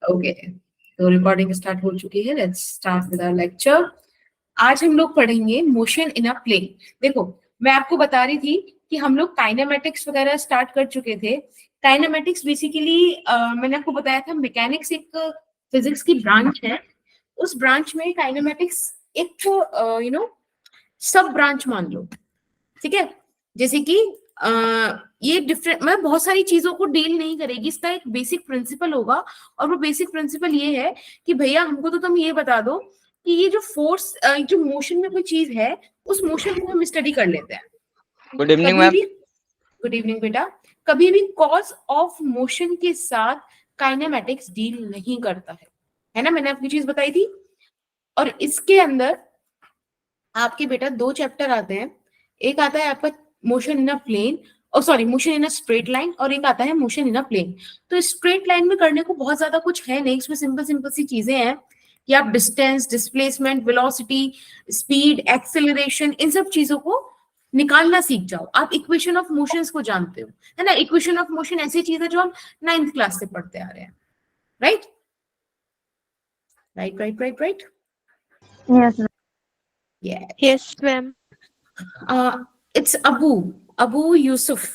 Okay, तो recording start हो चुकी है। Let's start with our lecture. आज हम लोग पढ़ेंगे मोशन इन अ प्लेन। देखो, मैं आपको बता रही थी कि हम लोग काइनेमेटिक्स वगैरह स्टार्ट कर चुके थे। काइनेमेटिक्स बेसिकली मैंने आपको बताया था, मैकेनिक्स एक फिजिक्स की ब्रांच है। उस ब्रांच में काइनेमेटिक्स एक सब ब्रांच मान लो, ठीक है। जैसे कि ये डिफरेंट, मतलब बहुत सारी चीजों को डील नहीं करेगी, इसका एक बेसिक प्रिंसिपल होगा। और वो बेसिक प्रिंसिपल ये है कि भैया हमको तो तुम ये बता दो कि ये जो फोर्स, जो मोशन में कोई चीज है, उस मोशन को हम स्टडी कर लेते हैं। गुड इवनिंग कभी मैम। भी, गुड इवनिंग बेटा, कभी भी कॉज ऑफ मोशन के साथ काइनेमेटिक्स डील नहीं करता है ना। मैंने आपकी चीज बताई थी। और इसके अंदर आपके बेटा दो चैप्टर आते हैं। एक आता है आपका मोशन इन अ प्लेन, और sorry motion in a straight line, और एक आता है मोशन इन अ प्लेन। तो स्ट्रेट लाइन में करने को बहुत ज्यादा कुछ है नहीं, इसमें सिंपल सिंपल सी चीजें हैं कि आप distance, displacement, velocity, speed, acceleration, इन सब चीजों को निकालना सीख जाओ। आप इक्वेशन ऑफ मोशंस को जानते हो, है ना। इक्वेशन ऑफ मोशन ऐसी चीज है जो हम 9th क्लास से पढ़ते आ रहे हैं। Right right right right right. Yes. Yes, ma'am. It's Abu Yusuf.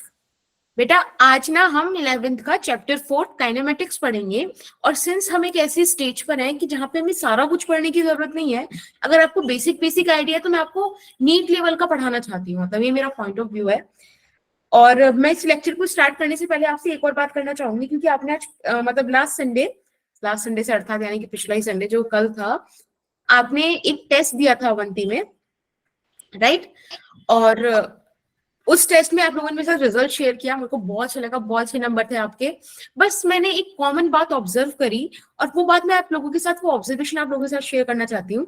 बेटा आज ना हम 11th का चैप्टर 4 काइनेमेटिक्स पढ़ेंगे। और सिंस हम एक ऐसी स्टेज पर हैं कि जहां पे हमें सारा कुछ पढ़ने की जरूरत नहीं है, अगर आपको बेसिक बेसिक आइडिया है तो मैं आपको नीट लेवल का पढ़ाना चाहती हूँ, मतलब ये मेरा पॉइंट ऑफ व्यू है। और मैं इस लेक्चर को स्टार्ट करने से पहले आपसे एक और बात करना चाहूंगी, क्योंकि आपने आज मतलब लास्ट संडे से अर्थात यानी कि पिछला ही संडे जो कल था, आपने एक टेस्ट दिया था अवंती में, राइट। और उस टेस्ट में आप लोगों ने मेरे साथ रिजल्ट शेयर किया, मेरे को बहुत अच्छा लगा, बहुत अच्छे नंबर थे आपके। बस मैंने एक कॉमन बात ऑब्जर्व करी, और वो बात मैं आप लोगों के साथ, वो ऑब्जर्वेशन आप लोगों के साथ शेयर करना चाहती हूँ।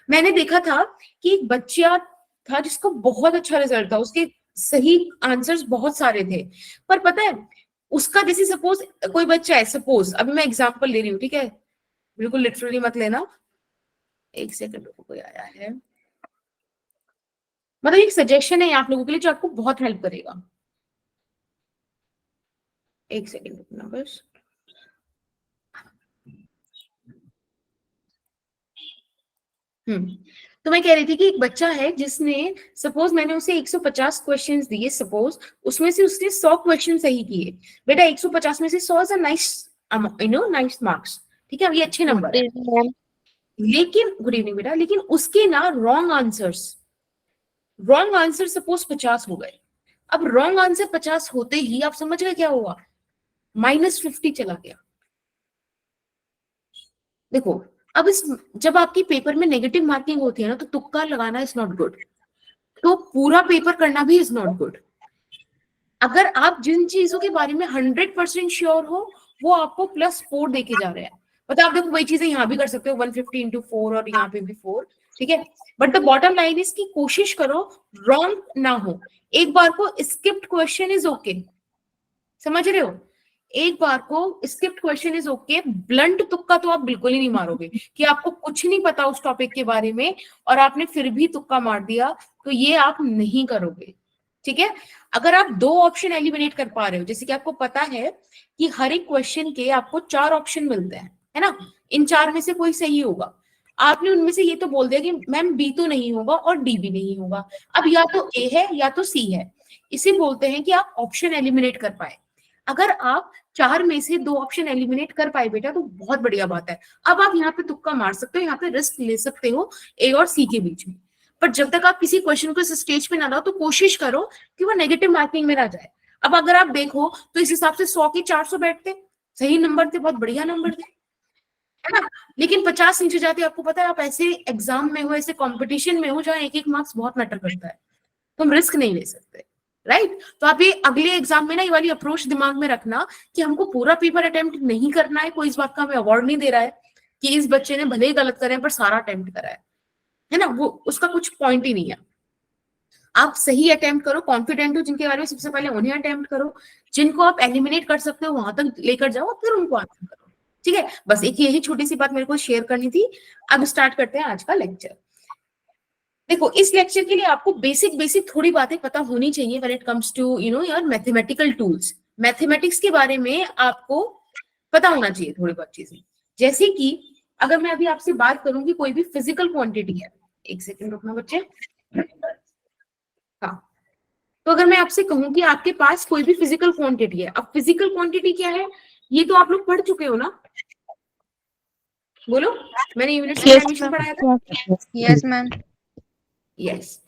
मैंने देखा था कि एक बच्चा था जिसका बहुत अच्छा रिजल्ट था, उसके सही आंसर्स बहुत सारे थे। पर पता है उसका, जैसे सपोज कोई बच्चा है, सपोज अभी मैं एग्जाम्पल ले रही हूँ, ठीक है, बिल्कुल लिटरली मत लेना। एक सेकंड, कोई आया है, मतलब एक सजेशन है आप लोगों के लिए जो आपको बहुत हेल्प करेगा। एक सेकंड रुकना बस। तो मैं कह रही थी कि एक बच्चा है जिसने, सपोज मैंने उसे 150 क्वेश्चंस दिए, सपोज उसमें से उसने 100 क्वेश्चन सही किए। बेटा 150 में से 100 is a nice, nice marks, ठीक है, ये अच्छे नंबर है। लेकिन गुड इवनिंग बेटा, लेकिन उसके ना रॉन्ग आंसर सपोज 50 हो गए। अब रॉन्ग आंसर 50 होते ही आप समझ गए क्या हुआ, -50 चला गया। देखो, अब जब आपकी पेपर में नेगेटिव मार्किंग होती है ना, तो तुक्का लगाना इज नॉट गुड, तो पूरा पेपर करना भी इज नॉट गुड। अगर आप जिन चीजों के बारे में 100% श्योर हो, वो आपको +4 देके जा रहे हैं। मतलब आप देखो वही चीजें यहाँ भी कर सकते हो, 150 × 4, और यहाँ पे भी 4, ठीक है। But the bottom line is की कोशिश करो रॉन्ग ना हो। एक बार को स्किप्ड क्वेश्चन इज ओके, समझ रहे हो, एक बार को skipped question is okay. Blunt तुक्का तो आप बिल्कुल ही नहीं मारोगे कि आपको कुछ नहीं पता उस टॉपिक के बारे में और आपने फिर भी तुक्का मार दिया, तो ये आप नहीं करोगे, ठीक है। अगर आप 2 ऑप्शन एलिमिनेट कर पा रहे हो, जैसे कि आपको पता है कि हर एक क्वेश्चन के आपको 4 ऑप्शन मिलते हैं, है ना, इन 4 में से कोई सही होगा। आपने उनमें से ये तो बोल दिया कि मैम बी तो नहीं होगा और डी भी नहीं होगा, अब या तो ए है या तो सी है। इसे बोलते हैं कि आप ऑप्शन एलिमिनेट कर पाए। अगर आप 4 में से 2 ऑप्शन एलिमिनेट कर पाए बेटा, तो बहुत बढ़िया बात है। अब आप यहाँ पे तुक्का मार सकते हो, यहाँ पे रिस्क ले सकते हो ए और सी के बीच में। पर जब तक आप किसी क्वेश्चन को इस स्टेज पे ना लाओ, तो कोशिश करो कि वो नेगेटिव मार्किंग में ना जाए। अब अगर आप देखो तो इस हिसाब से 100 के 400 बैठते, सही नंबर थे, बहुत बढ़िया नंबर थे, है ना। लेकिन 50 नीचे जाते, आपको पता है आप ऐसे एग्जाम में हो, ऐसे कॉम्पिटिशन में हो जहाँ एक एक मार्क्स बहुत मैटर करता है, तो हम रिस्क नहीं ले सकते, राइट। तो आप ये अगले एग्जाम में ना ये वाली अप्रोच दिमाग में रखना कि हमको पूरा पेपर अटेम्प्ट नहीं करना है, कोई इस बात का हमें अवार्ड नहीं दे रहा है कि इस बच्चे ने भले ही गलत करे पर सारा अटेम्प्ट करा है ना, वो उसका कुछ पॉइंट ही नहीं है। आप सही अटेम्प्ट करो, कॉन्फिडेंट हो जिनके बारे में सबसे पहले उन्हें अटेम्प्ट करो, जिनको आप एलिमिनेट कर सकते हो वहां तक लेकर जाओ, फिर उनको आंसर करो, ठीक है। बस एक यही छोटी सी बात मेरे को शेयर करनी थी। अब स्टार्ट करते हैं आज का लेक्चर। देखो, इस लेक्चर के लिए आपको बेसिक बेसिक थोड़ी बातें पता होनी चाहिए when it comes to your mathematical tools. Mathematics के बारे में आपको पता होना चाहिए थोड़ी बहुत चीजें। जैसे कि अगर मैं अभी आपसे बात करूं कि कोई भी फिजिकल क्वांटिटी है, एक सेकंड रुकना बच्चे। हाँ, तो अगर मैं आपसे कहूं कि आपके पास कोई भी फिजिकल क्वांटिटी है, अब फिजिकल क्वांटिटी क्या है ये तो आप लोग पढ़ चुके हो ना, बोलो, मैंने यूनिट्स में Yes, डायमेंशन ma'am. पढ़ाया था। Yes, ma'am. यस,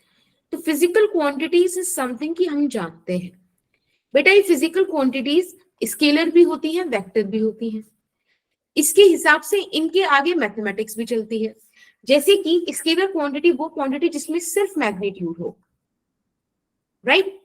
तो फिजिकल क्वांटिटीज इज समथिंग कि हम जानते हैं बेटा ये फिजिकल क्वांटिटीज स्केलर भी होती हैं, वेक्टर भी होती हैं। इसके हिसाब से इनके आगे मैथमेटिक्स भी चलती है। जैसे कि स्केलर क्वांटिटी वो क्वांटिटी जिसमें सिर्फ मैग्नीट्यूड हो, राइट,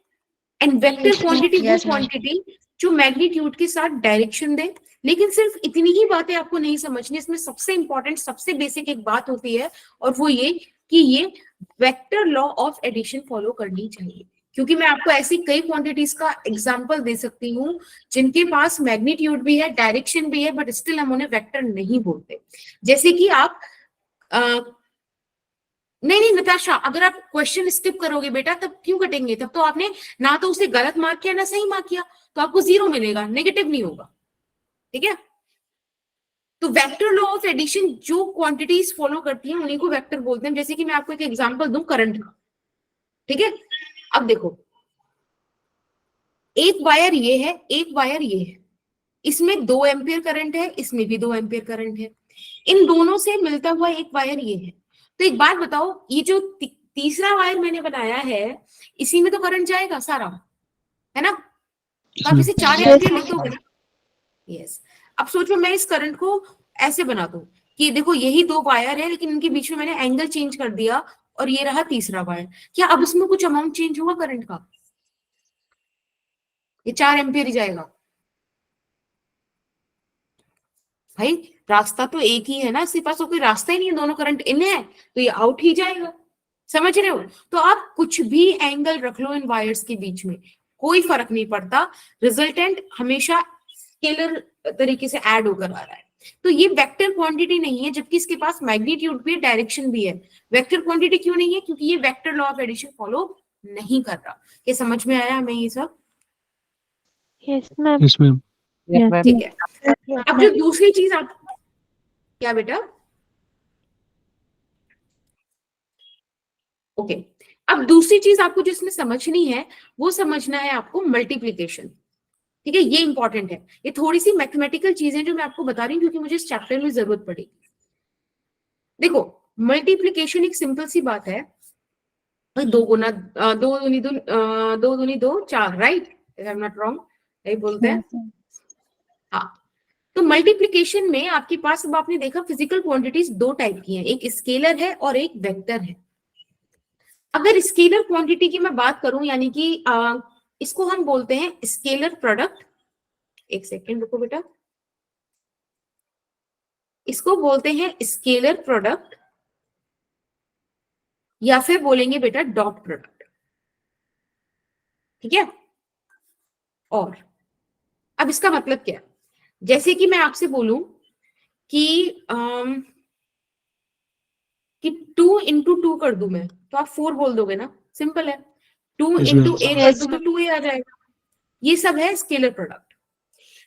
एंड वेक्टर क्वांटिटी वो Yes, ma'am. क्वांटिटी जो मैग्नीट्यूड के साथ डायरेक्शन दे। लेकिन सिर्फ इतनी ही बातें आपको नहीं समझनी, इसमें सबसे इंपॉर्टेंट सबसे बेसिक एक बात होती है, और वो ये कि ये vector law of addition follow करनी चाहिए। क्योंकि मैं आपको ऐसी कई क्वांटिटीज का एग्जांपल दे सकती हूँ जिनके पास मैग्नीट्यूड भी है, डायरेक्शन भी है, बट स्टिल हम उन्हें वेक्टर नहीं बोलते। जैसे कि आप नहीं नताशा, अगर आप क्वेश्चन स्किप करोगे बेटा तब क्यों कटेंगे, तब तो आपने ना तो उसे गलत मार्क किया ना सही मार्क किया, तो आपको 0 मिलेगा, नेगेटिव नहीं होगा, ठीक है। तो वेक्टर लॉ ऑफ एडिशन जो क्वांटिटीज फॉलो करती हैं उन्हीं को वेक्टर बोलते हैं। जैसे कि मैं आपको एक एग्जांपल दूं करंट का, ठीक है। अब देखो, एक वायर ये है, एक वायर ये है, इसमें 2 एम्पियर करंट है, इसमें भी 2 एम्पियर करंट है, इन दोनों से मिलता हुआ एक वायर ये है। तो एक बात बताओ, ये जो तीसरा वायर मैंने बनाया है इसी में तो करंट जाएगा सारा, है ना, तो आप इसे 4 एम्पियर लिख दोगे ना। यस, अब सोचो मैं इस करंट को ऐसे बना दूं कि देखो यही 2 वायर है लेकिन इनके बीच में मैंने एंगल चेंज कर दिया और ये रहा तीसरा वायर, क्या अब इसमें कुछ अमाउंट चेंज होगा करंट का? ये 4 एम्पियर ही जाएगा भाई, रास्ता तो एक ही है ना, इसके पास तो कोई रास्ता ही नहीं है, दोनों करंट इन है तो ये आउट ही जाएगा, समझ रहे हो। तो आप कुछ भी एंगल रख लो इन वायर्स के बीच में, कोई फर्क नहीं पड़ता, रिजल्टेंट हमेशा स्केलर तरीके से ऐड होकर आ रहा है। तो ये वेक्टर क्वांटिटी नहीं है, जबकि इसके पास मैग्नीट्यूड भी है, डायरेक्शन भी है। वेक्टर क्वांटिटी क्यों नहीं है? क्योंकि ये vector law of addition follow नहीं कर रहा। ये समझ में आया हमें ये सब? Yes, ma'am. Yes, ma'am. Yes, ma'am. ठीक है। अब जो दूसरी चीज आप, क्या बेटा? ओके, अब दूसरी चीज आपको जिसमें समझनी है वो समझना है आपको मल्टीप्लीकेशन, ठीक है। ये इंपॉर्टेंट है, ये थोड़ी सी मैथमेटिकल चीजें जो मैं आपको बता रही हूँ क्योंकि मुझे इस चैप्टर में जरूरत पड़ेगी। देखो, मल्टीप्लीकेशन एक सिंपल सी बात है, 2 गुना 2 दूनी 2 2 दूनी 2 4, right, if I am not wrong, यही बोलते हैं। हाँ, तो मल्टीप्लीकेशन में आपके पास, अब आपने देखा फिजिकल क्वांटिटीज 2 टाइप की हैं, एक स्केलर है और एक वेक्टर है। अगर स्केलर क्वांटिटी की मैं बात करूं, यानी कि इसको हम बोलते हैं स्केलर प्रोडक्ट, एक सेकेंड रुको बेटा, इसको बोलते हैं स्केलर प्रोडक्ट या फिर बोलेंगे बेटा डॉट प्रोडक्ट, ठीक है। और अब इसका मतलब क्या है? जैसे कि मैं आपसे बोलूं कि 2 इंटू 2 कर दूं मैं, तो आप 4 बोल दोगे ना, सिंपल है। 2 Yes, इंटू ma'am. ए कर दूं तो 2 ए आ जाएगा। ये सब है स्केलर प्रोडक्ट,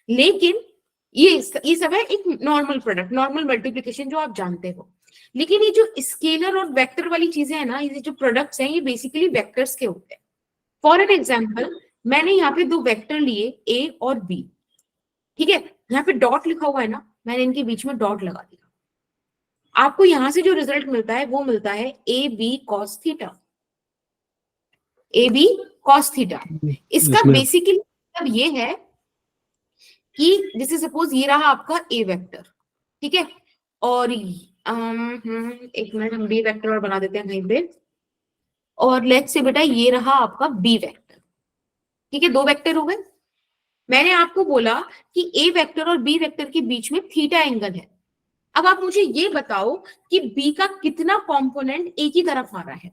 लेकिन ये सब है एक नॉर्मल प्रोडक्ट, नॉर्मल मल्टीप्लिकेशन जो आप जानते हो। लेकिन ये जो स्केलर और वेक्टर वाली चीजें है ना, ये जो प्रोडक्ट्स हैं ये बेसिकली वेक्टर्स के होते हैं। फॉर एन एग्जांपल, मैंने यहाँ पे 2 वेक्टर लिए ए और बी, ठीक है, यहाँ पे डॉट लिखा हुआ है ना, मैंने इनके बीच में डॉट लगा दिया। आपको यहां से जो रिजल्ट मिलता है वो मिलता है A B cos theta, A B cos theta. इसका Yes, ma'am. बेसिकली मतलब ये है कि जैसे सपोज ये रहा आपका ए वेक्टर, ठीक है, और एक मिनट, हम बी वेक्टर और बना देते हैं कहीं पे, और लेट्स से बेटा ये रहा आपका बी वेक्टर, ठीक है, 2 वेक्टर हो गए। मैंने आपको बोला कि ए वेक्टर और बी वेक्टर के बीच में थीटा एंगल है। अब आप मुझे ये बताओ कि बी का कितना कंपोनेंट ए की तरफ आ रहा है,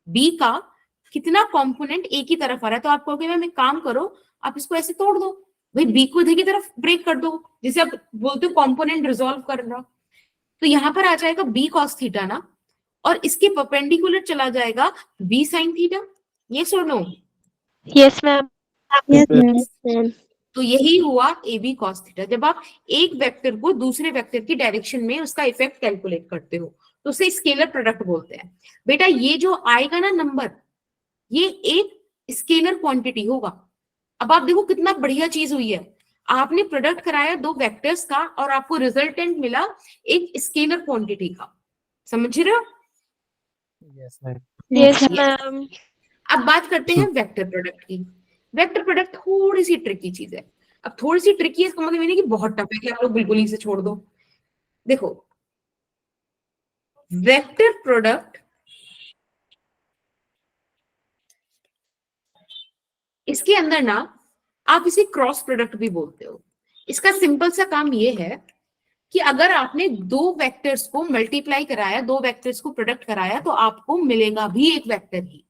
बी का कितना कंपोनेंट ए की तरफ आ रहा है। तो आप कहोगे मैम एक काम करो, आप इसको ऐसे तोड़ दो भाई, बी को इधर की तरफ ब्रेक कर दो, जिसे आप बोलते हो कंपोनेंट रिजॉल्व कर रहा। तो यहां पर आ जाएगा बी कॉस थीटा ना, और इसके परपेंडिकुलर चला जाएगा बी साइन थीटा। ये सुनो, Yes, ma'am. Yes, ma'am. ma'am. तो यही हुआ ए बी कॉस थीटा। जब आप एक वेक्टर को दूसरे वेक्टर की डायरेक्शन में उसका इफेक्ट कैलकुलेट करते हो तो उसे स्केलर प्रोडक्ट बोलते हैं। बेटा ये जो आएगा ना नंबर, ये एक स्केलर क्वांटिटी होगा। अब आप देखो कितना बढ़िया चीज हुई है, आपने प्रोडक्ट कराया दो वेक्टर्स का और आपको रिजल्टेंट मिला एक स्केलर क्वांटिटी का। समझ रहे हो? Yes ma'am. Yes Yes. Ma'am. अब बात करते हैं वेक्टर प्रोडक्ट की। वेक्टर प्रोडक्ट थोड़ी सी ट्रिकी चीज है। अब थोड़ी सी ट्रिकी है इसका मतलब ये नहीं कि बहुत टफ है कि आप लोग बिल्कुल ही से छोड़ दो। देखो वेक्टर प्रोडक्ट इसके अंदर ना आप इसे क्रॉस प्रोडक्ट भी बोलते हो। इसका सिंपल सा काम ये है कि अगर आपने दो वेक्टर्स को मल्टीप्लाई कराया, दो वेक्टर्स को प्रोडक्ट कराया, तो आपको मिलेगा भी एक वेक्टर ही।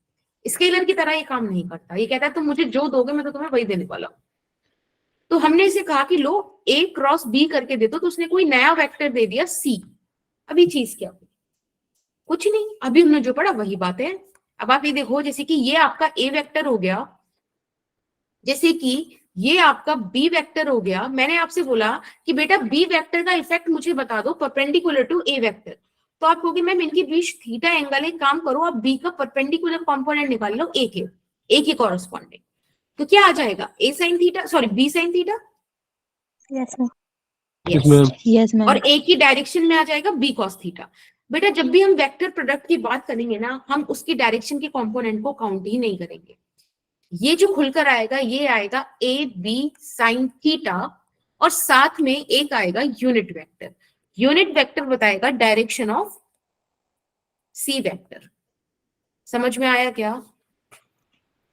स्केलर की तरह ये काम नहीं करता। ये कहता है तुम मुझे जो दोगे मैं तो तुम्हें वही देने वाला हूं। तो हमने इसे कहा कि लो A क्रॉस B करके दे दो, तो उसने कोई नया वेक्टर दे दिया C। अभी चीज क्या हुई? कुछ नहीं, अभी हमने जो पढ़ा वही बात है। अब आप ये देखो, जैसे कि ये आपका A वेक्टर हो गया, जैसे कि ये आपका B वेक्टर हो गया। मैंने आपसे बोला कि बेटा B वेक्टर का इफेक्ट मुझे बता दो परपेंडिकुलर टू A वेक्टर। तो आप कहोगे मैम इनके बीच थीटा एंगल है, काम करो आप B का परपेंडिकुलर कंपोनेंट निकाल लो A के कॉरेस्पॉन्डिंग। तो क्या आ जाएगा? A sin theta, sorry B sin theta. Yes ma'am. Yes ma'am. और A की डायरेक्शन में आ जाएगा B cos थीटा। बेटा जब भी हम वेक्टर प्रोडक्ट की बात करेंगे ना, हम उसकी डायरेक्शन के कंपोनेंट को काउंट ही नहीं करेंगे। ये जो खुलकर आएगा ये आएगा A B sin थीटा, और साथ में एक आएगा यूनिट वेक्टर। यूनिट वेक्टर बताएगा डायरेक्शन ऑफ C वेक्टर। समझ में आया क्या?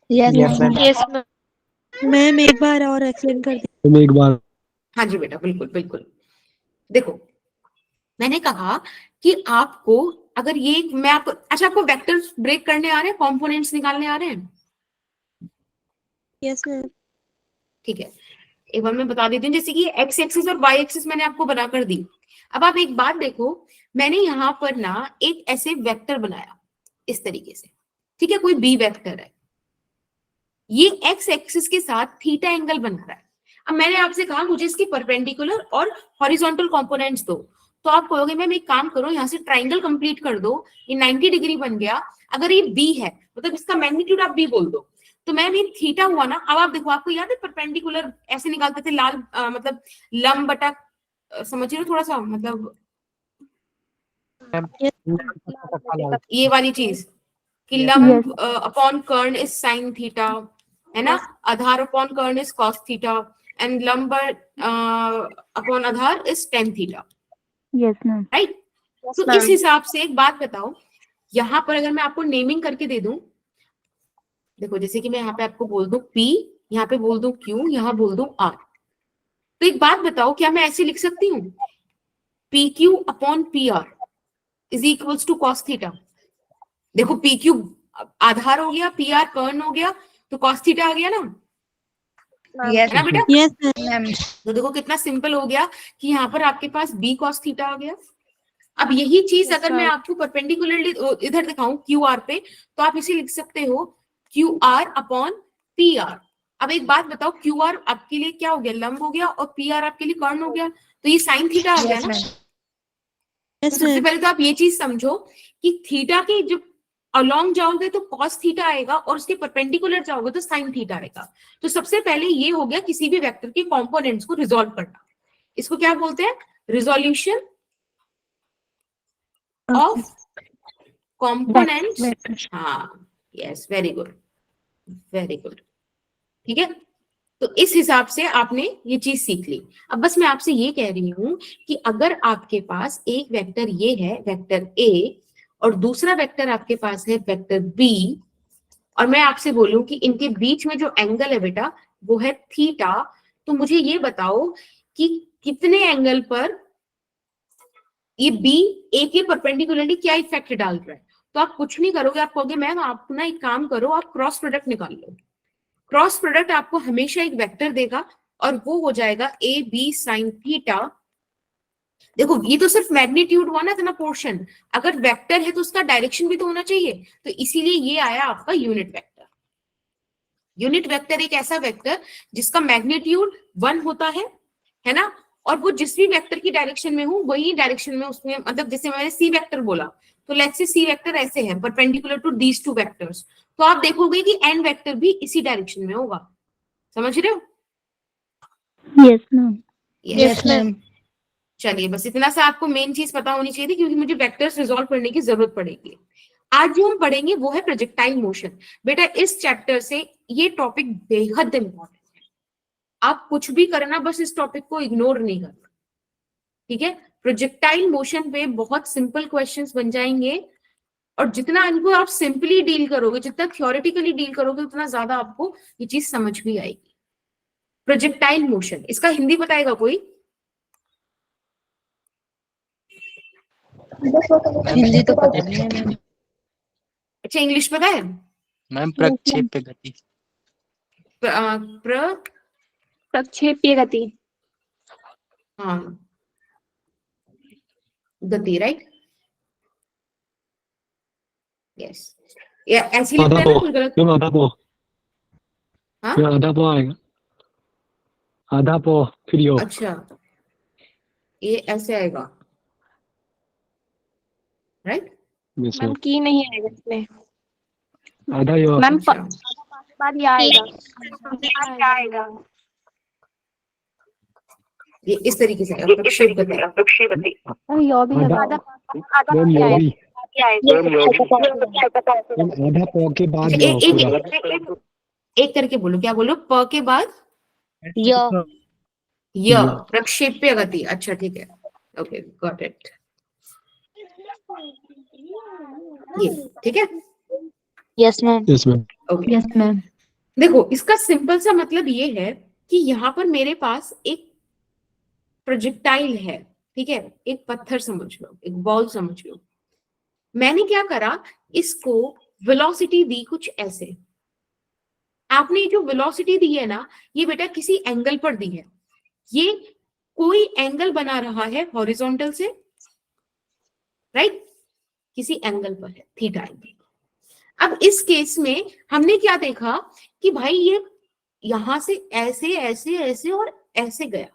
Yes ma'am. Yes ma'am. Ma'am एक बार और एक्सप्लेन कर मैम एक बार। हाँ जी बेटा, बिल्कुल बिल्कुल। देखो मैंने कहा कि आपको अगर ये मैं आपको, अच्छा आपको वेक्टर्स ब्रेक करने आ रहे हैं, कंपोनेंट्स निकालने आ रहे हैं? Yes ma'am. ठीक है, एक बार मैं बता देती हूँ। जैसे कि एक्स एक्सिस और वाई एक्सिस मैंने आपको बनाकर दी। अब आप एक बात देखो, मैंने यहाँ पर ना एक ऐसे वेक्टर बनाया इस तरीके से, ठीक है, कोई बी वेक्टर है, ये एक्स एक्सिस के साथ थीटा एंगल बना रहा है। अब मैंने आपसे कहा मुझे इसकी परपेंडिकुलर और हॉरिजॉन्टल कंपोनेंट्स दो। तो आप कहोगे मैम एक काम करो, यहाँ से ट्राइंगल कंप्लीट कर दो, ये 90 डिग्री बन गया। अगर ये बी है मतलब इसका मैग्नीट्यूड आप बी बोल दो, तो मैम ये थीटा हुआ ना। अब आप देखो, आपको याद है परपेंडिकुलर ऐसे निकालते थे, लाल मतलब लंब बटा समझ रहे हो थोड़ा सा, मतलब ये वाली चीज कि लंब अपॉन कर्ण इज साइन थीटा, है ना, आधार अपॉन कर्ण इज कॉस थीटा, एंड लंब अपॉन आधार is tan theta. Yes ma'am. Right? तो इस हिसाब से एक बात बताओ, यहाँ पर अगर मैं आपको नेमिंग करके दे दूं, देखो जैसे कि मैं यहाँ पे आपको बोल दूं P, यहाँ पे बोल दूं Q, यहाँ बोल दूं R, तो एक बात बताओ क्या मैं ऐसे लिख सकती हूँ PQ upon PR is equals to cos theta? देखो PQ आधार हो गया, PR कर्ण हो गया, तो कॉस थीटा आ गया ना, है ना बेटा? Yes ma'am. तो देखो कितना सिंपल हो गया कि यहाँ पर आपके पास B cos थीटा आ गया। अब यही चीज अगर मैं आपको परपेंडिकुलरली इधर दिखाऊं QR पे, तो आप इसे लिख सकते हो QR अपॉन PR। अब एक बात बताओ, QR आपके लिए क्या हो गया? लंब हो गया, और PR आपके लिए कर्ण हो गया, तो ये साइन थीटा आ गया ना। तो यस सबसे मैम। पहले तो आप ये चीज समझो कि थीटा के जब अलोंग जाओगे तो कॉस थीटा आएगा, और उसके परपेंडिकुलर जाओगे तो साइन थीटा आएगा। तो सबसे पहले ये हो गया किसी भी वेक्टर के कंपोनेंट्स को रिजॉल्व करना। इसको क्या बोलते हैं? Resolution of components. हाँ, yes, very good, very good. ठीक है, तो इस हिसाब से आपने ये चीज सीख ली। अब बस मैं आपसे ये कह रही हूं कि अगर आपके पास एक वेक्टर ये है वेक्टर A, और दूसरा वेक्टर आपके पास है वेक्टर B, और मैं आपसे बोलूं कि इनके बीच में जो एंगल है बेटा वो है थीटा, तो मुझे ये बताओ कि कितने एंगल पर ये B A के परपेंडिकुलरली क्या इफेक्ट डाल रहा है। तो आप कुछ नहीं करोगे, आप कहोगे मैम आप ना एक काम करो, आप क्रॉस प्रोडक्ट निकाल लो। क्रॉस प्रोडक्ट आपको हमेशा एक वेक्टर देगा, और वो हो जाएगा A B sin थीटा। देखो ये तो सिर्फ मैग्नीट्यूड हुआ ना, इतना पोर्शन। अगर वेक्टर है तो उसका डायरेक्शन भी तो होना चाहिए, तो इसीलिए ये आया आपका यूनिट वेक्टर। यूनिट वेक्टर एक ऐसा वेक्टर जिसका मैग्नीट्यूड 1 होता है ना, और वो जिस भी वेक्टर की डायरेक्शन में हो वही डायरेक्शन में उसमें, मतलब जैसे मैंने सी वेक्टर बोला तो लेट्स से सी वेक्टर ऐसे है perpendicular to these two vectors, तो आप देखोगे कि एन वेक्टर भी इसी डायरेक्शन में होगा। समझ रहे हो? Yes, ma'am. Yes, ma'am. चलिए बस इतना सा आपको मेन चीज पता होनी चाहिए थी, क्योंकि मुझे वेक्टर्स रिजॉल्व करने की जरूरत पड़ेगी। आज जो हम पढ़ेंगे वो है प्रोजेक्टाइल मोशन। बेटा इस चैप्टर से ये टॉपिक बेहद इंपॉर्टेंट है, आप कुछ भी करना बस इस टॉपिक को इग्नोर नहीं करना, ठीक है? प्रोजेक्टाइल मोशन पे बहुत सिंपल क्वेश्चंस बन जाएंगे, और जितना इनको आप सिंपली डील करोगे, जितना थ्योरेटिकली डील करोगे, उतना ज्यादा आपको ये चीज समझ भी आएगी। प्रोजेक्टाइल मोशन, इसका हिंदी बताएगा कोई? हिंदी तो पता नहीं है मैम। अच्छा इंग्लिश पता है? मैम प्रक्षेप्य गति। प्रक्षेप्य गति। हाँ गति, राइट? यस, ऐसी लगता है ना कुछ गलत? आधा पो हाँ आधा पो आएगा, आधा पो फिर यो। अच्छा ये ऐसे आएगा, राइट? मैम की नहीं आएगा इसमें। आधा यो। मैम अच्छा बाद ये आएगा। ये इस तरीके से आएगा, प्रक्षेप गति। मैम यो भी है, आधा मैम यो भी। आएगा। आधा पो के बाद अच्छा, यो पूरा। एक करके बोलो, क्या बोलो? प के बाद य, प्रक्षेप्य गति। अच्छा ठीक है, ओके गॉट इट। ये ठीक है? Yes ma'am. Yes ma'am. Okay yes ma'am. देखो इसका सिंपल सा मतलब ये है कि यहाँ पर मेरे पास एक प्रोजेक्टाइल है, ठीक है? एक पत्थर समझ लो, एक बॉल समझ लो। मैंने क्या करा, इसको वेलोसिटी दी कुछ ऐसे। आपने जो वेलोसिटी दी है ना, ये बेटा किसी एंगल पर दी है। ये कोई एंगल बना रहा है हॉरिजॉन्टल से, राइट? किसी एंगल पर है, थीटा एंगल। अब इस केस में हमने क्या देखा कि भाई ये यहां से ऐसे ऐसे ऐसे और ऐसे गया,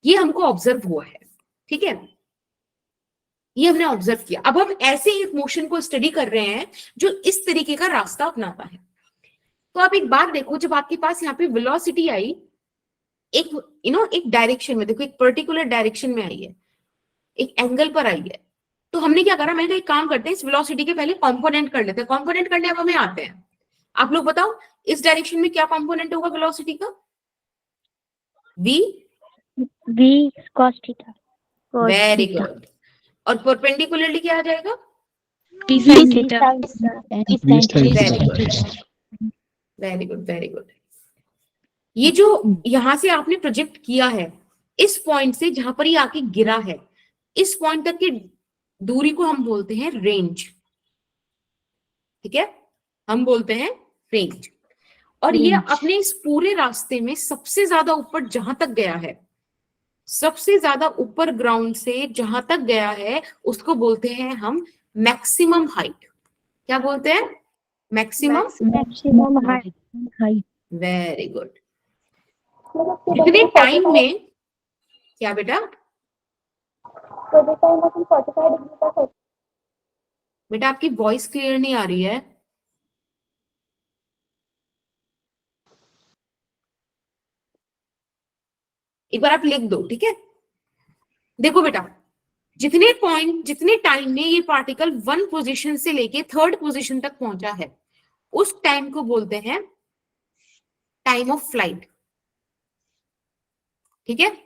ये हमको ऑब्जर्व हुआ है, ठीक है? ये हमने ऑब्जर्व किया। अब हम ऐसे एक मोशन को स्टडी कर रहे हैं जो इस तरीके का रास्ता अपनाता है। तो आप एक बात देखो, जब आपके पास यहाँ पे वेलोसिटी आई एक एक डायरेक्शन में, देखो एक पर्टिकुलर डायरेक्शन में आई है, एक एंगल पर आई है, तो हमने क्या करा, मैंने कहा एक काम करते हैं, इस वेलोसिटी के पहले कंपोनेंट कर लेते हैं। कंपोनेंट करने अब हमें आते हैं। आप लोग बताओ इस डायरेक्शन में क्या कंपोनेंट होगा वेलोसिटी का? v cos theta. Very good. और परपेंडिकुलरली क्या आ जाएगा? v sin theta. Very good very good. ये जो यहां से आपने प्रोजेक्ट किया है, इस पॉइंट से जहां पर ये आके गिरा है, इस पॉइंट तक की दूरी को हम बोलते हैं रेंज, ठीक है? हम बोलते हैं रेंज। और ये अपने इस पूरे रास्ते में सबसे ज्यादा ऊपर जहां तक गया है, सबसे ज्यादा ऊपर ग्राउंड से जहां तक गया है, उसको बोलते हैं हम मैक्सिमम हाइट। क्या बोलते हैं? Maximum height. Very good. कितने टाइम में, क्या बेटा? बेटा आपकी वॉइस क्लियर नहीं आ रही है। एक बार आप लिख दो, ठीक है? देखो बेटा, जितने टाइम में ये पार्टिकल 1 पोजीशन से लेके 3rd पोजीशन तक पहुंचा है, उस टाइम को बोलते हैं टाइम ऑफ फ्लाइट, ठीक है?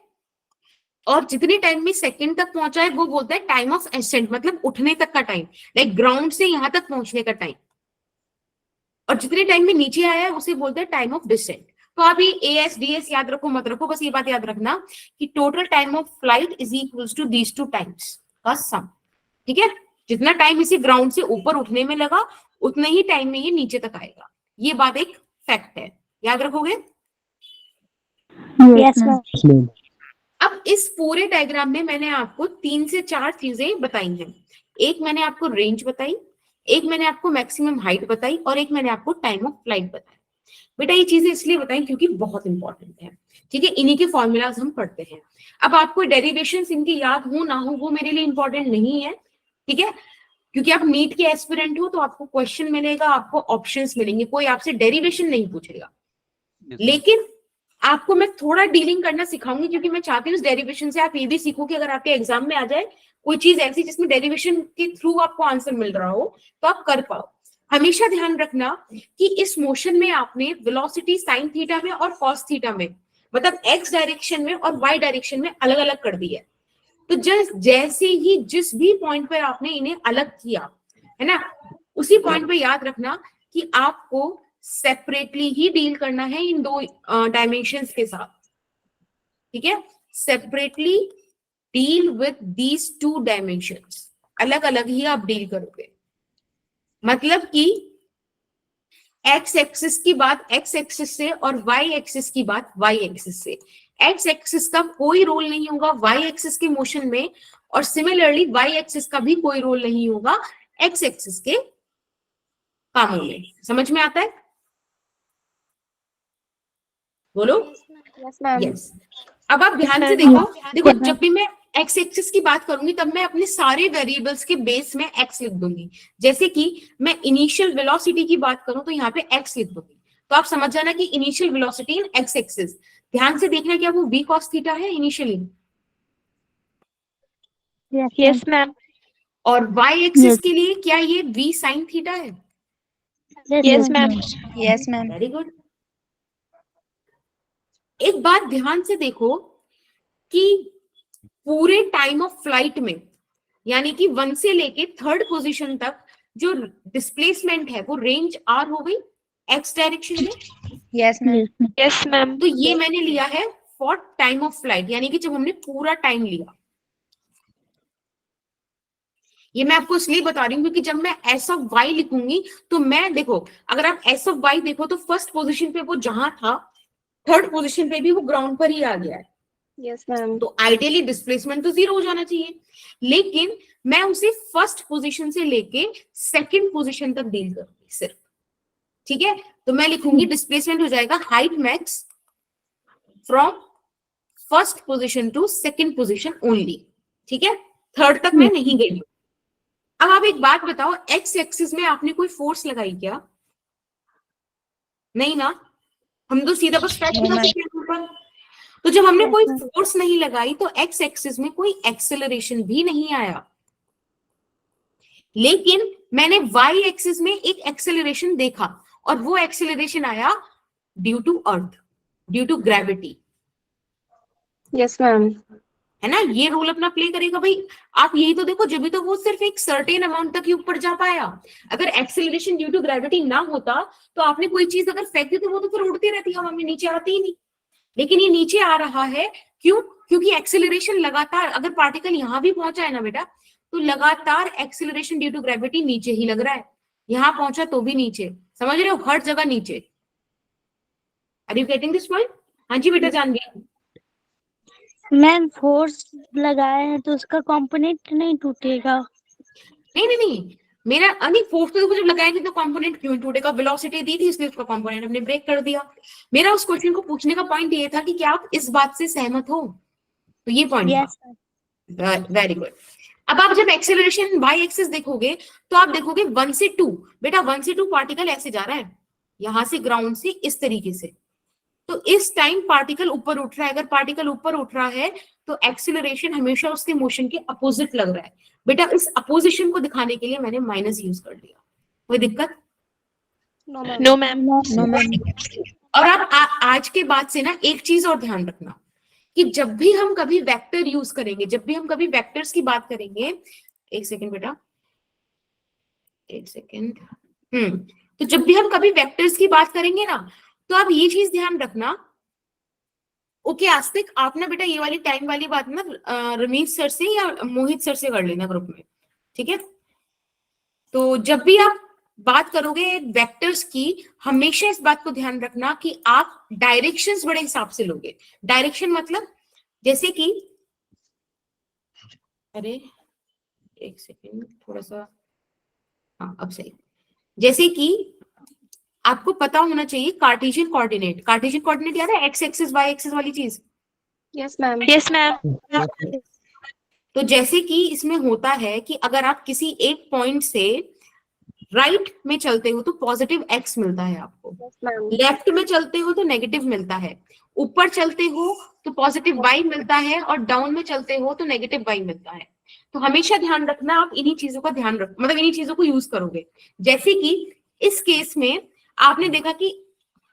और जितने टाइम में सेकंड तक पहुंचा है वो बोलते हैं टाइम ऑफ एसेंट, मतलब उठने तक का टाइम, लाइक ग्राउंड से यहां तक पहुंचने का टाइम। और जितने टाइम में नीचे आया है उसे बोलते हैं टाइम ऑफ डिसेंट। तो आप ये AS/DS याद रखो मत रखो, बस ये बात याद रखना कि total time of flight is equals to these 2 times का सम, ठीक है? जितना टाइम इसी ग्राउंड से ऊपर उठने में लगा, उतने ही टाइम में ये नीचे तक आएगा। ये बात एक फैक्ट है, याद रखोगे? Yes ma'am. अब इस पूरे डायग्राम में मैंने आपको 3 से 4 चीजें बताई हैं। एक मैंने आपको रेंज बताई, एक मैंने आपको मैक्सिमम हाइट बताई, और एक मैंने आपको टाइम ऑफ फ्लाइट बताया। बेटा ये चीजें इसलिए बताएं क्योंकि बहुत इंपॉर्टेंट है, ठीक है, इन्हीं के फॉर्मूलाज हम पढ़ते हैं। अब आपको डेरिवेशंस इनकी याद हो ना हो वो मेरे लिए इंपॉर्टेंट नहीं है, ठीक है, क्योंकि आप नीट के एस्पिरेंट हो तो आपको क्वेश्चन मिलेगा, आपको ऑप्शंस मिलेंगे, कोई आपसे डेरिवेशन नहीं पूछेगा, लेकिन आपको मैं थोड़ा डीलिंग करना सिखाऊंगी क्योंकि मैं चाहती हूँ इस डेरिवेशन से आप ये भी सीखो कि अगर आपके एग्जाम में आ जाए कोई चीज ऐसी जिसमें डेरिवेशन के थ्रू आपको आंसर मिल रहा हो तो आप कर पाओ। हमेशा ध्यान रखना कि इस मोशन में आपने वेलोसिटी साइन थीटा में और कॉस थीटा में, मतलब एक्स डायरेक्शन में और वाई डायरेक्शन में अलग अलग कर दी है। तो जैसे ही जिस भी पॉइंट पर आपने इन्हें अलग किया है ना, उसी पॉइंट पे याद रखना कि आपको सेपरेटली ही डील करना है इन दो डायमेंशंस के साथ, ठीक है, separately deal with these two dimensions, अलग अलग ही आप डील करोगे। मतलब कि एक्स एक्सिस की बात एक्स एक्सिस से और वाई एक्सिस की बात वाई एक्सिस से, एक्स एक्सिस का कोई रोल नहीं होगा वाई एक्सिस के मोशन में, और सिमिलरली वाई एक्सिस का भी कोई रोल नहीं होगा एक्स एक्सिस के कामों में। समझ में आता है? बोलो। Yes ma'am. यस। अब आप ध्यान से देखो, देखो जब भी मैं एक्स एक्सिस की बात करूंगी तब मैं अपने सारे वेरिएबल्स के बेस में एक्स लिख दूंगी। जैसे कि मैं इनिशियल वेलोसिटी की बात करूं तो यहाँ पे एक्स लिख दूंगी, तो आप समझ जाना कि इनिशियल वेलोसिटी इन एक्स एक्सिस। ध्यान से देखना क्या वो v cos थीटा है इनिशियली, Yes, ma'am. और y एक्सिस के लिए क्या ये v sin थीटा है? Yes, ma'am. Yes ma'am. Very good. एक बात ध्यान से देखो कि पूरे टाइम ऑफ फ्लाइट में, यानी कि 1 से लेके 3rd पोजीशन तक जो डिस्प्लेसमेंट है वो रेंज r हो गई x डायरेक्शन में। Yes ma'am. Yes, ma'am. तो ये मैंने लिया है फॉर टाइम ऑफ फ्लाइट, यानी कि जब हमने पूरा टाइम लिया। ये मैं आपको इसलिए बता रही हूँ क्योंकि जब मैं एस ऑफ वाई लिखूंगी तो मैं, देखो अगर आप एस ऑफ वाई देखो तो फर्स्ट पोजीशन पे वो जहां था 3rd पोजीशन पे भी वो ग्राउंड पर ही आ गया है, यस मैम। तो आइडियली डिस्प्लेसमेंट तो 0 हो जाना चाहिए, लेकिन मैं उसे फर्स्ट पोजीशन से लेके 2nd पोजीशन तक डील करूंगी सिर्फ, ठीक है। तो मैं लिखूंगी डिस्प्लेसमेंट हो जाएगा height max from first position to 2nd position only, ठीक है, 3rd तक मैं नहीं गई। अब आप एक बात बताओ, एक्स एक्सिस में आपने कोई फोर्स लगाई क्या? नहीं ना, हम तो सीधा बस स्ट्रेच कर सकते हैं ऊपर। तो जब हमने कोई फोर्स नहीं लगाई तो एक्स एक्सिस में कोई एक्सेलरेशन भी नहीं आया, लेकिन मैंने वाई एक्सिस में एक एक्सेलरेशन देखा और वो एक्सेलरेशन आया due to earth, due to gravity, yes ma'am. है ना। ये रोल अपना प्ले करेगा भाई। आप यही तो देखो, जब भी तो वो सिर्फ एक सर्टेन अमाउंट तक ही ऊपर जा पाया। अगर एक्सेलरेशन ड्यू टू ग्रेविटी ना होता तो आपने कोई चीज अगर फेंक दी तो वो तो फिर उड़ती रहती, हवा में नीचे आती ही नहीं, लेकिन ये नीचे आ रहा है क्यों? क्योंकि एक्सेलरेशन लगातार, अगर पार्टिकल यहां भी पहुंचा है ना बेटा, तो लगातार एक्सेलरेशन ड्यू टू ग्रेविटी नीचे ही लग रहा है, यहां पहुंचा तो भी नीचे, समझ रहे हो, हर जगह नीचे। Are you getting this point? हाँ जी बेटा जान गया। मैम फोर्स लगाया है तो उसका कंपोनेंट नहीं टूटेगा। नहीं नहीं नहीं, मेरा अनिक फोर्स तो जब लगाएंगे तो कंपोनेंट क्यों टूटेगा? वेलोसिटी दी थी इसलिए उसका कंपोनेंट हमने ब्रेक कर दिया। मेरा उस क्वेश्चन को पूछने का पॉइंट ये था कि क्या आप इस बात से सहमत हो? तो ये पॉइंट Yes, था। Very good. अब आप जब एक्सेलरेशन वाई एक्सिस देखोगे तो आप देखोगे 1 से 2, बेटा 1 से 2 पार्टिकल ऐसे जा रहा है, यहां से ग्राउंड से इस तरीके से, तो इस टाइम पार्टिकल ऊपर उठ रहा है। अगर पार्टिकल ऊपर उठ रहा है तो एक्सेलरेशन हमेशा उसके मोशन के अपोजिट लग रहा है। बेटा इस अपोजिशन को दिखाने के लिए मैंने माइनस यूज कर दिया, कोई दिक्कत? No ma'am. No, ma'am. No ma'am. और आप आज के बाद से ना एक चीज और ध्यान रखना कि जब भी हम कभी वेक्टर यूज करेंगे, जब भी हम कभी वेक्टर्स की बात करेंगे, एक सेकेंड बेटा, एक सेकेंड, तो जब भी हम कभी वेक्टर्स की बात करेंगे ना, तो आप ये चीज ध्यान रखना। ओके आस्तिक, आप ना बेटा ये वाली टाइम वाली बात ना रमेश सर से या मोहित सर से कर लेना ग्रुप में, ठीक है। तो जब भी आप बात करोगे वेक्टर्स की, हमेशा इस बात को ध्यान रखना कि आप डायरेक्शंस बड़े हिसाब से लोगे। डायरेक्शन मतलब जैसे कि, अरे एक सेकेंड थोड़ा सा, हाँ अब सही, जैसे कि आपको पता होना चाहिए कार्टेशियन कोऑर्डिनेट। कार्टेशियन कोऑर्डिनेट याद है, एक्स एक्सिस वाई एक्सिस वाली चीज। Yes, ma'am. Yes, ma'am. तो जैसे कि इसमें होता है कि अगर आप किसी एक पॉइंट से राइट में चलते हो तो पॉजिटिव एक्स मिलता है आपको, Yes, ma'am. लेफ्ट में चलते हो तो नेगेटिव मिलता है, ऊपर चलते हो तो पॉजिटिव वाई मिलता है, और डाउन में चलते हो तो नेगेटिव वाई मिलता है। तो हमेशा ध्यान रखना, आप इन्हीं चीजों का ध्यान रख, मतलब इन्हीं चीजों को यूज करोगे। जैसे कि इस केस में आपने देखा कि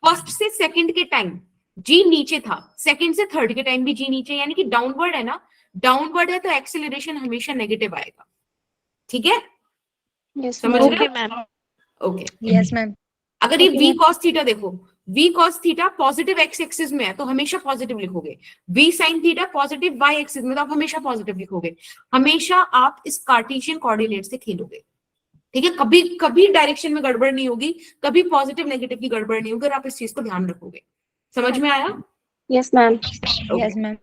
फर्स्ट से सेकंड के टाइम जी नीचे था, सेकंड से थर्ड के टाइम भी जी नीचे, यानी कि डाउनवर्ड है ना, डाउनवर्ड है तो एक्सेलरेशन हमेशा नेगेटिव आएगा। ठीक है, Yes, समझ ma'am. रहे Okay, ma'am. हो? ओके। Yes, ma'am. अगर ये वी कॉस थीटा देखो, V cos theta positive X axis में है तो हमेशा पॉजिटिव लिखोगे, V sine theta positive Y axis में तो आप हमेशा पॉजिटिव लिखोगे। हमेशा आप इस कार्टेशियन कोऑर्डिनेट से खेलोगे। ठीक है, कभी कभी डायरेक्शन में गड़बड़ नहीं होगी, कभी पॉजिटिव नेगेटिव की गड़बड़ नहीं होगी, अगर आप इस चीज को ध्यान रखोगे। समझ में आया? Yes, ma'am. Yes, ma'am.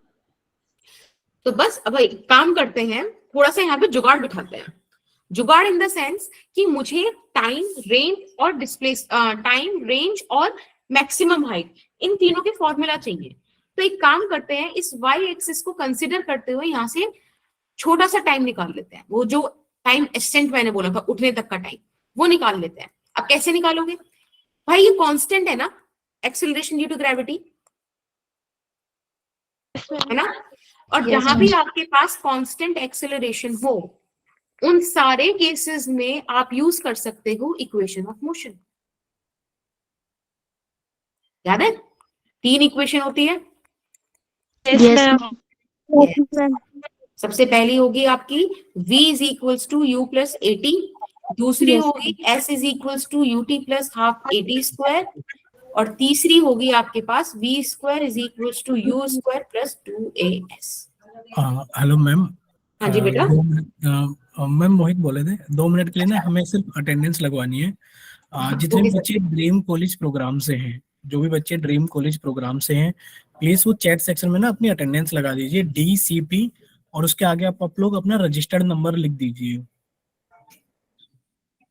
तो बस अब एक काम करते हैं, थोड़ा सा यहाँ पे जुगाड़ बिठाते हैं। जुगाड़ इन द सेंस कि मुझे टाइम, रेंज और टाइम, रेंज और मैक्सिमम हाइट, इन तीनों के फॉर्मूला चाहिए। तो एक काम करते हैं, इस वाई एक्सिस को कंसिडर करते हुए यहाँ से छोटा सा टाइम निकाल लेते हैं। वो जो टाइम एस्टेंट मैंने बोला था उठने तक का टाइम, वो निकाल लेते हैं। अब कैसे निकालोगे भाई? ये कांस्टेंट है ना, एक्सेलरेशन ड्यू टू ग्रेविटी, है ना? और Yes, जहां ma'am. भी आपके पास कांस्टेंट एक्सेलरेशन हो, उन सारे केसेस में आप यूज कर सकते हो इक्वेशन ऑफ मोशन। याद है 3 इक्वेशन होती है। Yes, ma'am. Yes, ma'am. सबसे पहली होगी आपकी v is equals to U plus A T, दूसरी Yes. होगी s is equals to U T plus half A T square, और तीसरी होगी आपके पास v square is equals to U square plus 2as। Hello ma'am. हाँ जी बेटा। मैम मोहित बोले थे, 2 मिनट के लिए ना हमें सिर्फ अटेंडेंस लगवानी है। जितने ओके भी सर। बच्चे ड्रीम कॉलेज प्रोग्राम से हैं, जो भी बच्चे ड्रीम कॉलेज प्रोग्राम से हैं, प्लीज वो चैट सेक्शन में ना अपनी अटेंडेंस लगा दीजिए, DCP, और उसके आगे आप लोग अपना रजिस्टर्ड नंबर लिख दीजिए।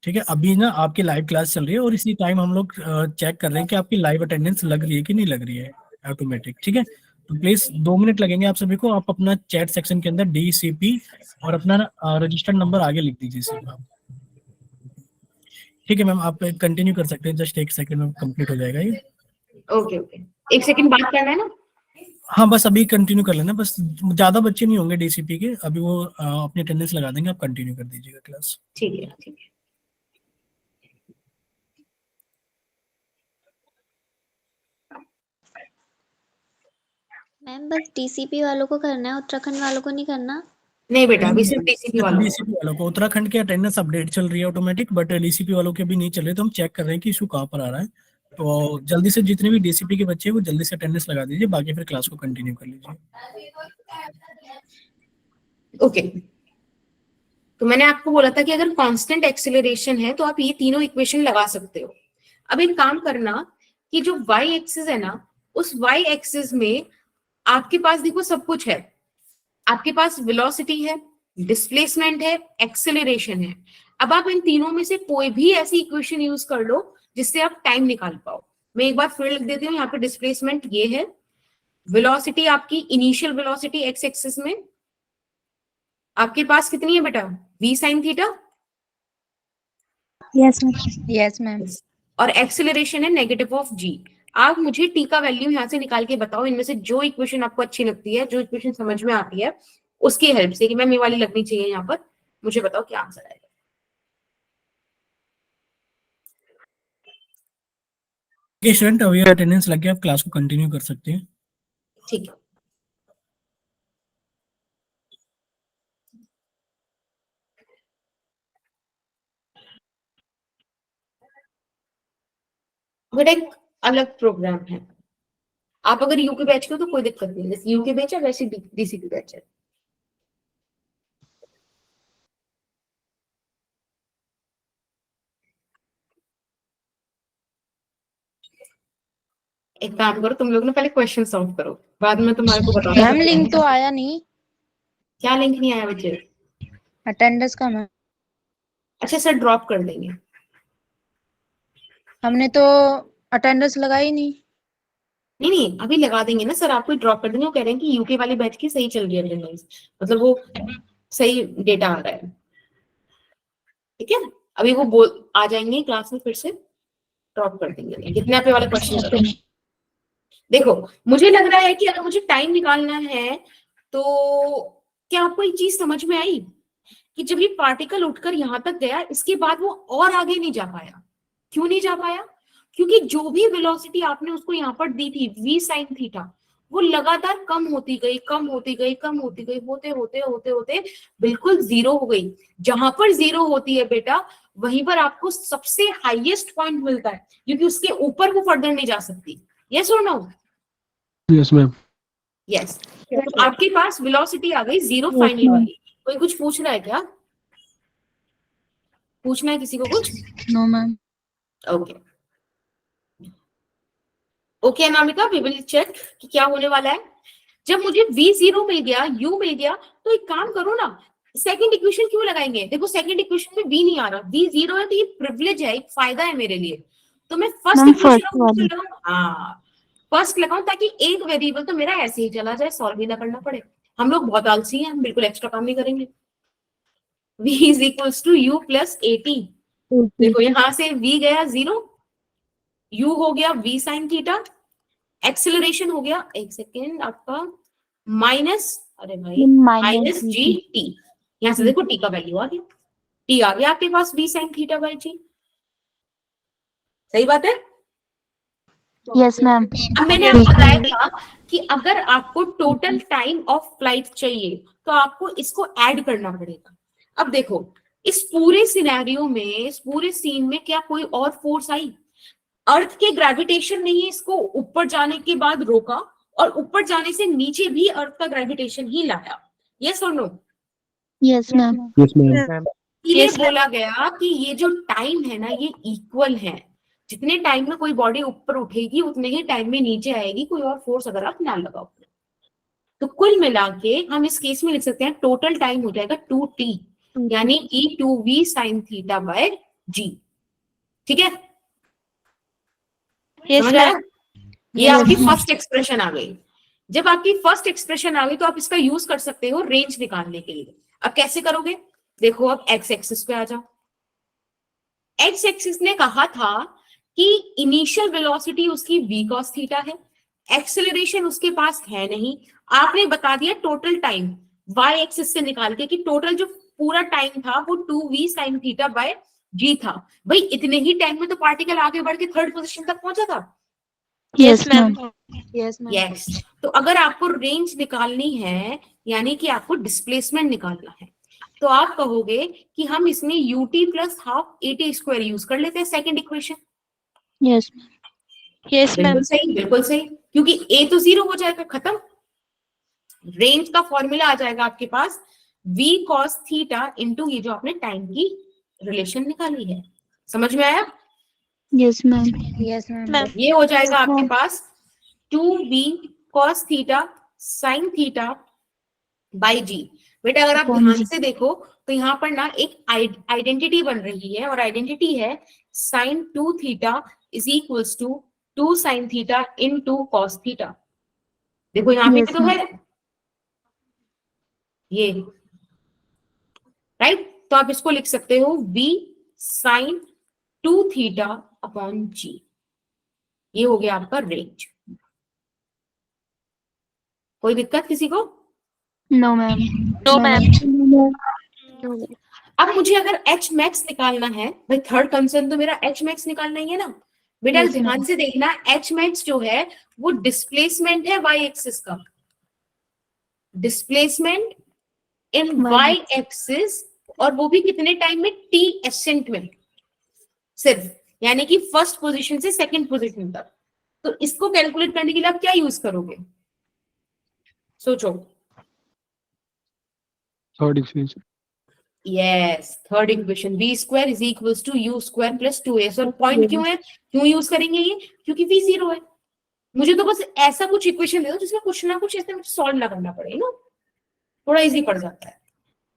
ठीक है, अभी ना आपकी लाइव क्लास चल रही है और इसी टाइम हम लोग चेक कर रहे हैं कि आपकी लाइव अटेंडेंस लग रही है कि नहीं लग रही है ऑटोमेटिक। ठीक है, तो प्लीज 2 मिनट लगेंगे आप सभी को। आप अपना चैट सेक्शन के अंदर DCP और अपना रजिस्टर्ड नंबर आगे लिख दीजिए सिर्फ आप। ठीक है मैम, आप कंटिन्यू कर सकते हैं, जस्ट 1 सेकंड में कंप्लीट हो जाएगा ये। ओके ओके, 1 सेकंड बात करना है ना। हाँ बस अभी कंटिन्यू कर लेना, बस ज्यादा बच्चे नहीं होंगे DCP के, अभी वो अपनी अटेंडेंस लगा देंगे, आप कंटिन्यू कर दीजिएगा क्लास। ठीक है ठीक है। मैम बस DCP वालों को करना है, उत्तराखंड वालों को नहीं करना। नहीं बेटा, अभी सिर्फ DCP वालों को। DCP वालों को, उत्तराखंड की अटेंडेंस अपडेट चल रही है ऑटोमेटिक, बट DCP वालों के भी नहीं चल रहे, तो हम चेक कर रहे हैं कि इशू कहाँ पर आ रहा है। तो जल्दी से जितने भी DCP के बच्चे हैं वो जल्दी से अटेंडेंस लगा दीजिए, बाकी फिर क्लास को कंटिन्यू कर लीजिए। ओके, तो मैंने आपको बोला था कि अगर कांस्टेंट एक्सेलरेशन है तो आप ये तीनों इक्वेशन लगा सकते हो। अब एक काम करना कि जो वाई एक्सिस है ना, उस वाई एक्सिस में आपके पास देखो सब कुछ है। आपके पास वेलोसिटी है, डिस्प्लेसमेंट है, एक्सेलरेशन है। अब आप इन तीनों में से कोई भी ऐसी इक्वेशन यूज कर लो जिससे आप टाइम निकाल पाओ। मैं एक बार फिर लिख देती हूँ, यहाँ पे डिस्प्लेसमेंट ये है, वेलोसिटी आपकी इनिशियल वेलोसिटी एक्स एक्सिस में आपके पास कितनी है बेटा? v sine theta. Yes, ma'am. Yes, ma'am. और एक्सेलरेशन है नेगेटिव ऑफ g। आप मुझे t का वैल्यू यहाँ से निकाल के बताओ, इनमें से जो इक्वेशन आपको अच्छी लगती है, जो इक्वेशन समझ में आती है, उसकी हेल्प से कि मैम ये वाली लगनी चाहिए यहाँ पर, मुझे बताओ क्या आंसर आएगा। स्टूडेंट अभी अटेंडेंस लग गया, आप क्लास को कंटिन्यू कर सकते हैं। ठीक है। बट एक अलग प्रोग्राम है। आप अगर यूके बैच के हो तो कोई दिक्कत नहीं है, जैसे यूके बैच है वैसे DCP बैच है। एक काम करो, तुम लोग ना पहले क्वेश्चन सॉल्व करो, बाद में तुम्हारे को बता मैम लिंक तो आया नहीं, क्या लिंक नहीं आया बच्चे? अटेंडेंस का मैम। अच्छा सर ड्रॉप कर देंगे। हमने तो अटेंडेंस लगाई नहीं। नहीं नहीं, अभी लगा देंगे ना सर, आपको ड्रॉप कर देंगे। वो कह रहे हैं कि यूके वाले बैच की सही चल रही है अटेंडेंस, मतलब वो सही डेटा आ रहा है, ठीक है। अभी वो आ जाएंगे क्लास में, फिर से ड्रॉप कर देंगे। कितने पे वाला क्वेश्चन करो। देखो, मुझे लग रहा है कि अगर मुझे टाइम निकालना है तो क्या आपको एक चीज समझ में आई कि जब ये पार्टिकल उठकर यहां तक गया, इसके बाद वो और आगे नहीं जा पाया। क्यों नहीं जा पाया? क्योंकि जो भी वेलोसिटी आपने उसको यहाँ पर दी थी v sin थीटा, वो लगातार कम होती गई, कम होती गई, कम होती गई, होते होते होते होते बिल्कुल जीरो हो गई। जहां पर जीरो होती है बेटा, वहीं पर आपको सबसे हाईएस्ट पॉइंट मिलता है, क्योंकि उसके ऊपर वो फर्दर नहीं जा सकती। यस और नो? Yes ma'am. यस। तो आपके पास वेलोसिटी आ गई जीरो फाइनल वाली। कोई कुछ पूछ रहा है क्या? पूछना है किसी को कुछ? No ma'am. Okay okay Anamika, we will check कि क्या होने वाला है। जब मुझे v0 मिल गया, u मिल गया, तो एक काम करो ना, सेकंड इक्वेशन क्यों लगाएंगे? देखो सेकंड इक्वेशन में v नहीं आ रहा, v0 है, तो ये प्रिविलेज है, एक फायदा है मेरे लिए। तो मैं फर्स्ट इक्वेशन लगाऊं, हाँ फर्स्ट लगाऊं, ताकि एक वेरिएबल तो मेरा ऐसे ही चला जाए, सॉल्व भी ना करना पड़े। हम लोग बहुत आलसी हैं, हम बिल्कुल एक्स्ट्रा काम नहीं करेंगे। v is equals to u plus 80। देखो यहां से v गया 0, u हो गया v साइन थीटा, एक्सेलरेशन हो गया, एक सेकेंड, आपका माइनस, अरे भाई माइनस जी टी। यहां से देखो टी का वैल्यू आ गया, टी आ गया आपके पास v साइन थीटा बाई जी। सही बात है? Yes ma'am. अब मैंने आपको बताया था कि अगर आपको टोटल टाइम ऑफ फ्लाइट चाहिए तो आपको इसको ऐड करना पड़ेगा। अब देखो, इस पूरे सिनेरियो में, इस पूरे सीन में क्या कोई और फोर्स आई? अर्थ के ग्रेविटेशन ने ही इसको ऊपर जाने के बाद रोका, और ऊपर जाने से नीचे भी अर्थ का ग्रेविटेशन ही लाया। यस और no? Yes ma'am. Yes ma'am. ये बोला गया कि ये जो टाइम है ना, ये इक्वल है। जितने टाइम में कोई बॉडी ऊपर उठेगी, उतने ही टाइम में नीचे आएगी, कोई और फोर्स अगर आप ना लगाओ तो। कुल मिला के हम इस केस में लिख सकते हैं टोटल टाइम हो जाएगा 2t, यानी कि 2v sin theta by g। ठीक है? समझ आया? ये आपकी फर्स्ट एक्सप्रेशन आ गई। जब आपकी फर्स्ट एक्सप्रेशन आ गई तो आप इसका यूज कर सकते हो रेंज निकालने के लिए। अब कैसे करोगे? देखो, अब एक्स एक्सिस पे आ जाओ। एक्स एक्सिस ने कहा था कि इनिशियल वेलोसिटी उसकी v cos थीटा है, एक्सेलरेशन उसके पास है नहीं। आपने बता दिया टोटल टाइम y एक्सिस से निकाल के कि टोटल जो पूरा टाइम था वो 2v sin theta by g था। भाई इतने ही टाइम में तो पार्टिकल आगे बढ़ के थर्ड पोजीशन तक पहुंचा था। Yes ma'am. Yes ma'am. Yes. तो अगर आपको रेंज निकालनी है, यानी कि आपको डिस्प्लेसमेंट निकालना है, तो आप कहोगे कि हम इसमें ut plus half at square use कर लेते हैं, second equation. Yes yes ma'am. बिल्कुल सही, बिल्कुल सही, क्योंकि a तो 0 हो जाएगा, खत्म। रेंज का फॉर्मूला आ जाएगा आपके पास v cos थीटा इंटू ये जो आपने टाइम की रिलेशन निकाली है। समझ में आया? Yes ma'am. Yes ma'am. ये हो जाएगा आपके पास 2v cos थीटा sin थीटा बाई g। बेटा अगर आप ध्यान से देखो तो यहाँ पर ना एक आइडेंटिटी बन रही है, और आइडेंटिटी है sin 2 theta is equals to 2 sin theta into cos theta. देखो यहाँ पे तो है ये, राइट? तो आप इसको लिख सकते हो v sin 2 theta upon g। ये हो गया आपका रेंज। कोई दिक्कत किसी को? No ma'am. No ma'am. अब मुझे अगर एच मैक्स निकालना है, भाई थर्ड कंसर्न तो मेरा एच मैक्स निकालना ही है ना। बेटा Yes, ध्यान से देखना, एच मैक्स जो है वो डिस्प्लेसमेंट है वाई एक्सिस का, डिस्प्लेसमेंट इन वाई एक्सिस, और वो भी कितने टाइम में? टी एसेंट में सिर्फ, यानी कि फर्स्ट पोजीशन से सेकंड पोजीशन तक। तो इसको कैलकुलेट करने के लिए आप क्या यूज करोगे? सोचो। Third equation. Yes, third equation v square is equals to u square plus 2a। और पॉइंट क्यों है, क्यों यूज करेंगे ये? क्योंकि v 0 है। मुझे तो बस ऐसा कुछ इक्वेशन दे दो जिसमें कुछ ना कुछ ऐसे मुझे सॉल्व ना करना पड़े ना, थोड़ा इजी पड़ जाता है।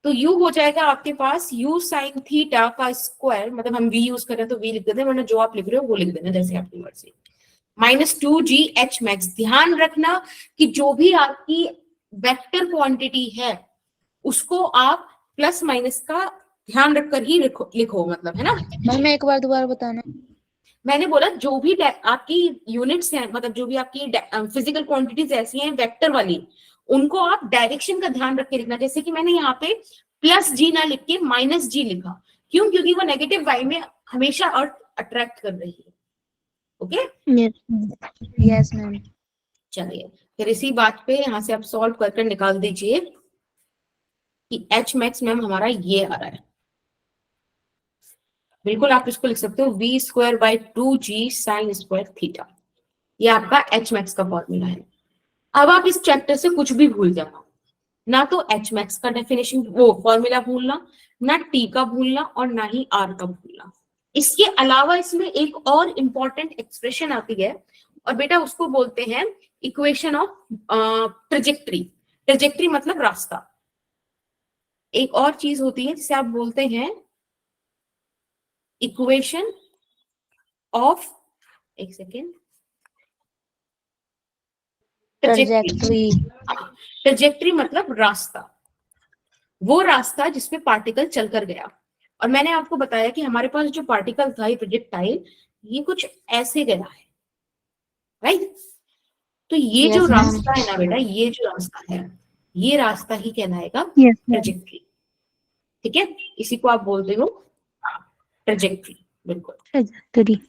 तो u हो जाएगा आपके पास u साइन थीटा का स्क्वायर, मतलब हम v यूज कर रहे हैं तो v लिख देते हैं, वरना जो आप लिख रहे हो वो लिख देना जैसे आपकी मर्जी, -2gh मैक्स। ध्यान रखना कि जो भी आपकी वेक्टर क्वांटिटी है उसको आप प्लस माइनस का ध्यान रखकर ही लिखो मतलब, है ना। मैम एक बार दोबारा बताना। मैंने बोला जो भी आपकी यूनिट्स हैं, मतलब जो भी आपकी फिजिकल क्वांटिटीज ऐसी हैं वेक्टर वाली, उनको आप डायरेक्शन का ध्यान रख के लिखना। जैसे कि मैंने यहाँ पे प्लस जी ना लिख के माइनस जी लिखा, क्यों? क्योंकि वो नेगेटिव वाई में हमेशा अर्थ अट्रैक्ट कर रही है। Okay, yes ma'am. चलिए फिर इसी बात पे यहाँ से आप सॉल्व करके निकाल दीजिए कि एच मैक्स मैम हमारा ये आ रहा है। बिल्कुल आप इसको लिख सकते हो V square by 2g sine square theta, ये आपका एच मैक्स का फॉर्मूला है। अब आप इस चैप्टर से कुछ भी भूल जाना, ना तो एच मैक्स का डेफिनेशन वो फॉर्मूला भूलना, ना टी का भूलना और ना ही आर का भूलना। इसके अलावा इसमें एक और इंपॉर्टेंट एक्सप्रेशन आती है और बेटा उसको बोलते हैं इक्वेशन ऑफ ट्रेजेक्ट्री। ट्रेजेक्ट्री मतलब रास्ता। एक और चीज होती है जिसे आप बोलते हैं इक्वेशन ऑफ, एक सेकेंड, ट्रैजेक्टरी। ट्रेजेक्ट्री मतलब रास्ता, वो रास्ता जिसमें पार्टिकल चलकर गया। और मैंने आपको बताया कि हमारे पास जो पार्टिकल था, ये प्रोजेक्टाइल, ये कुछ ऐसे गया है, राइट। तो ये Yes, जो ma'am. रास्ता है ना बेटा, ये जो रास्ता है, ये रास्ता ही कहलाएगा यस ट्रेजेक्ट्री। ठीक है, इसी को आप बोलते हो ट्रेजेक्ट्री। बिल्कुल। ट्रेजेक्टरी।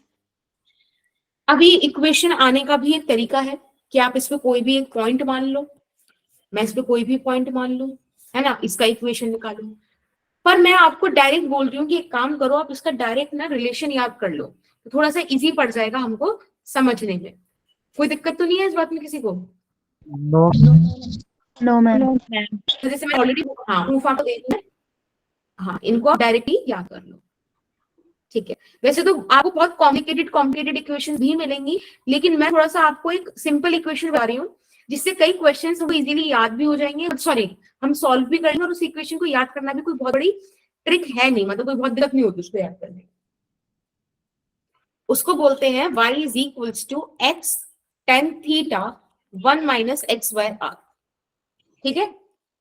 अभी इक्वेशन आने का भी एक तरीका है कि आप इसमें कोई भी एक पॉइंट मान लो, मैं इस पे कोई भी पॉइंट मान लूं, है ना, इसका इक्वेशन निकालूं। पर मैं आपको डायरेक्ट बोल रही हूँ कि एक काम करो, आप इसका डायरेक्ट ना रिलेशन याद कर लो, तो थोड़ा सा इजी पड़ जाएगा हमको समझने में। कोई दिक्कत तो नहीं है इस बात में किसी को? No no ma'am. तो जैसे मैं ऑलरेडी प्रूफ आपको दे दी है, हाँ इनको आप डायरेक्टली याद कर लो। ठीक है, वैसे तो आपको बहुत कॉम्प्लिकेटेड इक्वेशन भी मिलेंगी, लेकिन मैं थोड़ा सा आपको एक सिंपल इक्वेशन बता रही हूँ जिससे कई क्वेश्चंस हमको इजीली याद भी हो जाएंगे, सॉरी हम सॉल्व भी करेंगे, और उस इक्वेशन को याद करना भी कोई बहुत बड़ी ट्रिक है नहीं, मतलब कोई बहुत दिक्कत नहीं होती उसको याद करने। उसको बोलते हैं y is equals to x tan theta 1 minus X Y R. ठीक है,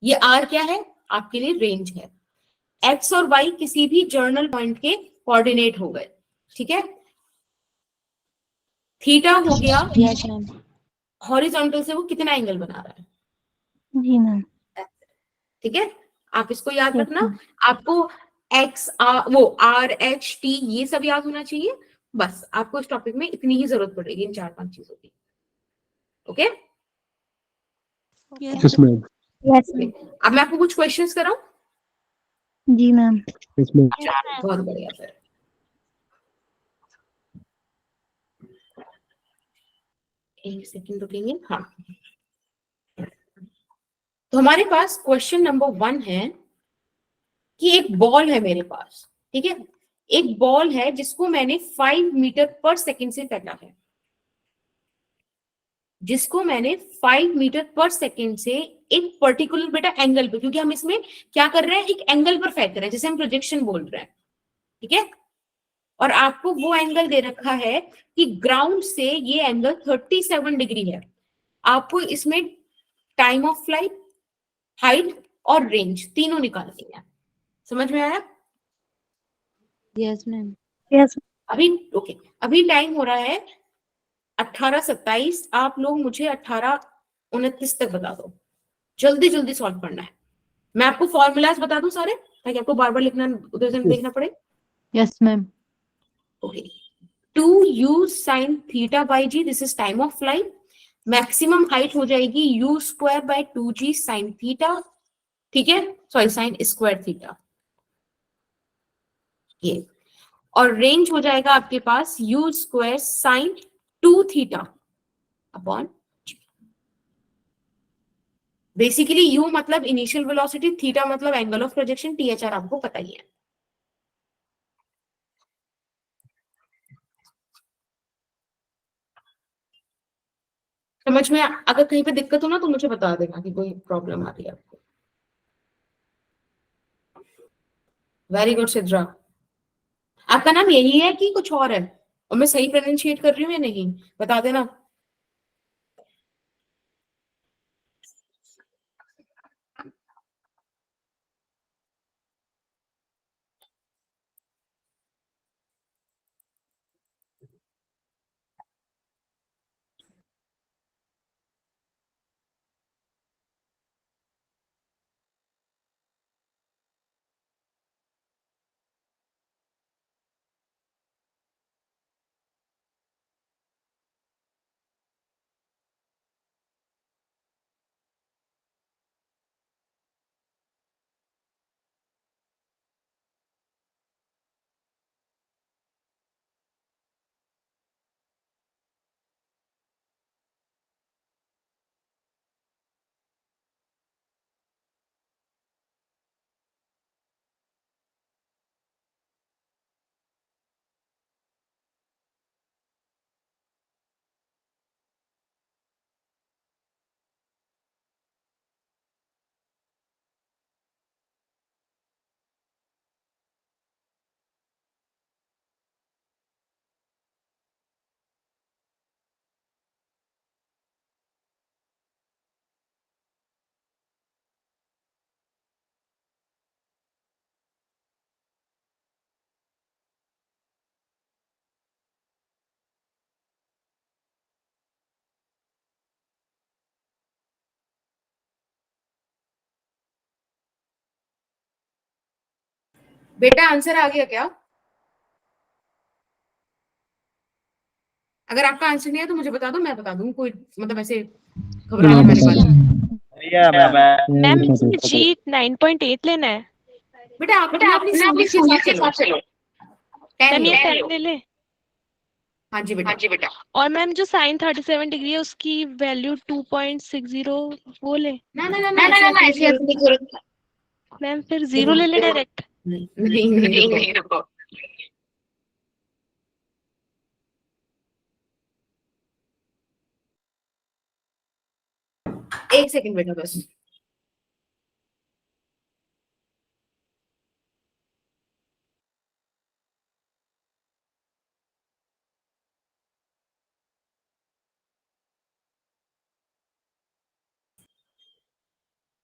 ये r क्या है? आपके लिए रेंज है। x और y किसी भी जर्नल पॉइंट के कोऑर्डिनेट हो गए। ठीक है, थीटा हो गया यस मैम। हॉरिजॉन्टल से वो कितना एंगल बना रहा है। जी मैम। ठीक है, आप इसको याद रखना। आपको एक्स वो आर एच टी ये सब याद होना चाहिए, बस आपको इस टॉपिक में इतनी ही जरूरत पड़ेगी, इन 4-5 चीजों की। ओके, यस मैम यस अब मैं आपको कुछ क्वेश्चंस कराऊं। जी मैम। यस मैम बहुत बढ़िया सर। एक सेकंड रुकेंगे। हाँ, तो हमारे पास क्वेश्चन नंबर 1 है कि एक बॉल है मेरे पास। ठीक है, एक बॉल है जिसको मैंने 5 मीटर पर सेकंड से फेंका है, जिसको मैंने 5 मीटर पर सेकंड से एक पर्टिकुलर बेटा एंगल पे, क्योंकि हम इसमें क्या कर रहे हैं, एक एंगल पर फेंक रहे हैं, जैसे हम प्रोजेक्शन बोल रहे हैं। ठीक है, और आपको वो एंगल दे रखा है कि ग्राउंड से ये एंगल 37 डिग्री है। आपको इसमें टाइम ऑफ फ्लाइट, हाइट और रेंज तीनों निकालनी है। समझ में आया? Yes ma'am. यस अभी ओके, अभी टाइम हो रहा है 18:27। आप लोग मुझे 18:29 तक बता दो, जल्दी जल्दी सॉल्व करना है। मैं आपको फॉर्मूलाज बता दूं सारे, ताकि आपको बार बार लिखना उधर से देखना पड़े। Yes ma'am. Okay, 2u sin थीटा by G, this is time of flight. Maximum height हो जाएगी u square by 2g sin theta. ठीक है, सॉरी साइन स्क्वायर थीटा ये, और रेंज हो जाएगा आपके पास u square sine 2 theta upon, basically u मतलब इनिशियल वेलोसिटी, थीटा मतलब एंगल ऑफ प्रोजेक्शन, THR आपको पता ही है। समझ में अगर कहीं पे दिक्कत हो ना तो मुझे बता देना कि कोई प्रॉब्लम आ रही है आपको। Very good Sidra. आपका नाम यही है कि कुछ और है, और मैं सही प्रोनाउंशिएट कर रही हूँ या नहीं, बता देना। बेटा आंसर आ गया क्या? अगर आपका आंसर नहीं है तो मुझे बता दो, मैं बता दूं, कोई मतलब ऐसे घबराने वाली बात नहीं। मैम इसमें जी 9.8 लेना है। बेटा आप अपनी सहूलियत के हिसाब से लो। मैम ये 10 10 ले ले। हाँ जी बेटा। और मैम जो साइन 37 डिग्री है उसकी वैल्यू 2.60 वो ले। ना ऐसे आपने की जरूरत मैम फिर 0 ले ले डायरेक्ट। नहीं रुको। एक सेकंड बेटा बस।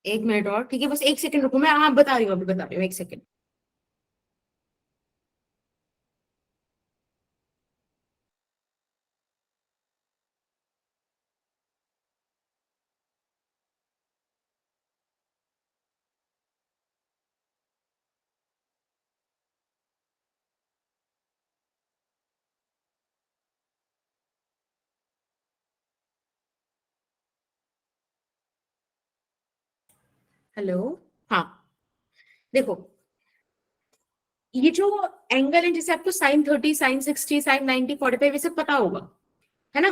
एक मिनट और, ठीक है, बस एक सेकंड रुको, मैं हाँ बता रही हूँ, अभी बता रही हूँ, एक सेकंड। हेलो। हाँ देखो, ये जो एंगल है, जैसे आपको साइन 30, साइन 60, साइन 90, 45 ये सब पता होगा, है ना?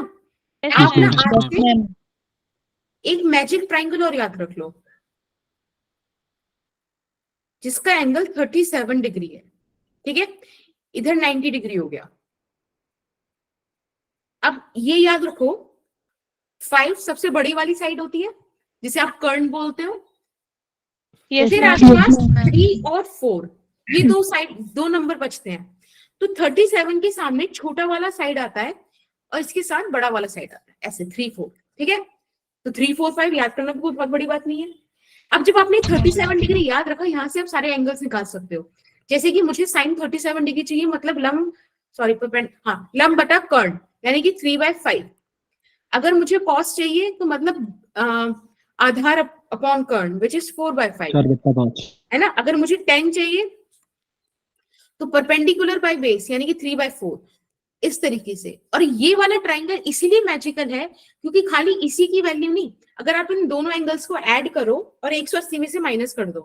आप ना आज से एक मैजिक ट्राइंगल और याद रख लो, जिसका एंगल 37 डिग्री है, ठीक है? इधर 90 डिग्री हो गया। अब ये याद रखो, 5 सबसे बड़ी वाली साइड होती है, जिसे आप कर्ण बोलते हो। Yes, फिर ma'am. आपके पास 3 और 4, ये दो साइड, दो नंबर बचते हैं। तो 37 के सामने छोटा वाला साइड आता है और इसके साथ बड़ा वाला साइड आता है, ऐसे 3, 4, ठीक है? तो 3, 4, 5 याद करना कोई बहुत बड़ी बात नहीं है। अब जब आपने 37 डिग्री याद रखा, यहाँ से आप सारे एंगल्स निकाल सकते हो। जैसे कि मुझे साइन 37 डिग्री चाहिए, मतलब लंब, सॉरी लंब बटा कर्ण, यानी कि 3/5। अगर मुझे कॉस चाहिए तो मतलब आधार अपॉन कर्ण, विच इज 4/5, है ना? अगर मुझे tan चाहिए तो परपेंडिकुलर बाय बेस, यानी कि 3/4, इस तरीके से। और ये वाला ट्राइंगल इसीलिए मैजिकल है क्योंकि खाली इसी की वैल्यू नहीं, अगर आप इन दोनों एंगल्स को ऐड करो और 180 में से माइनस कर दो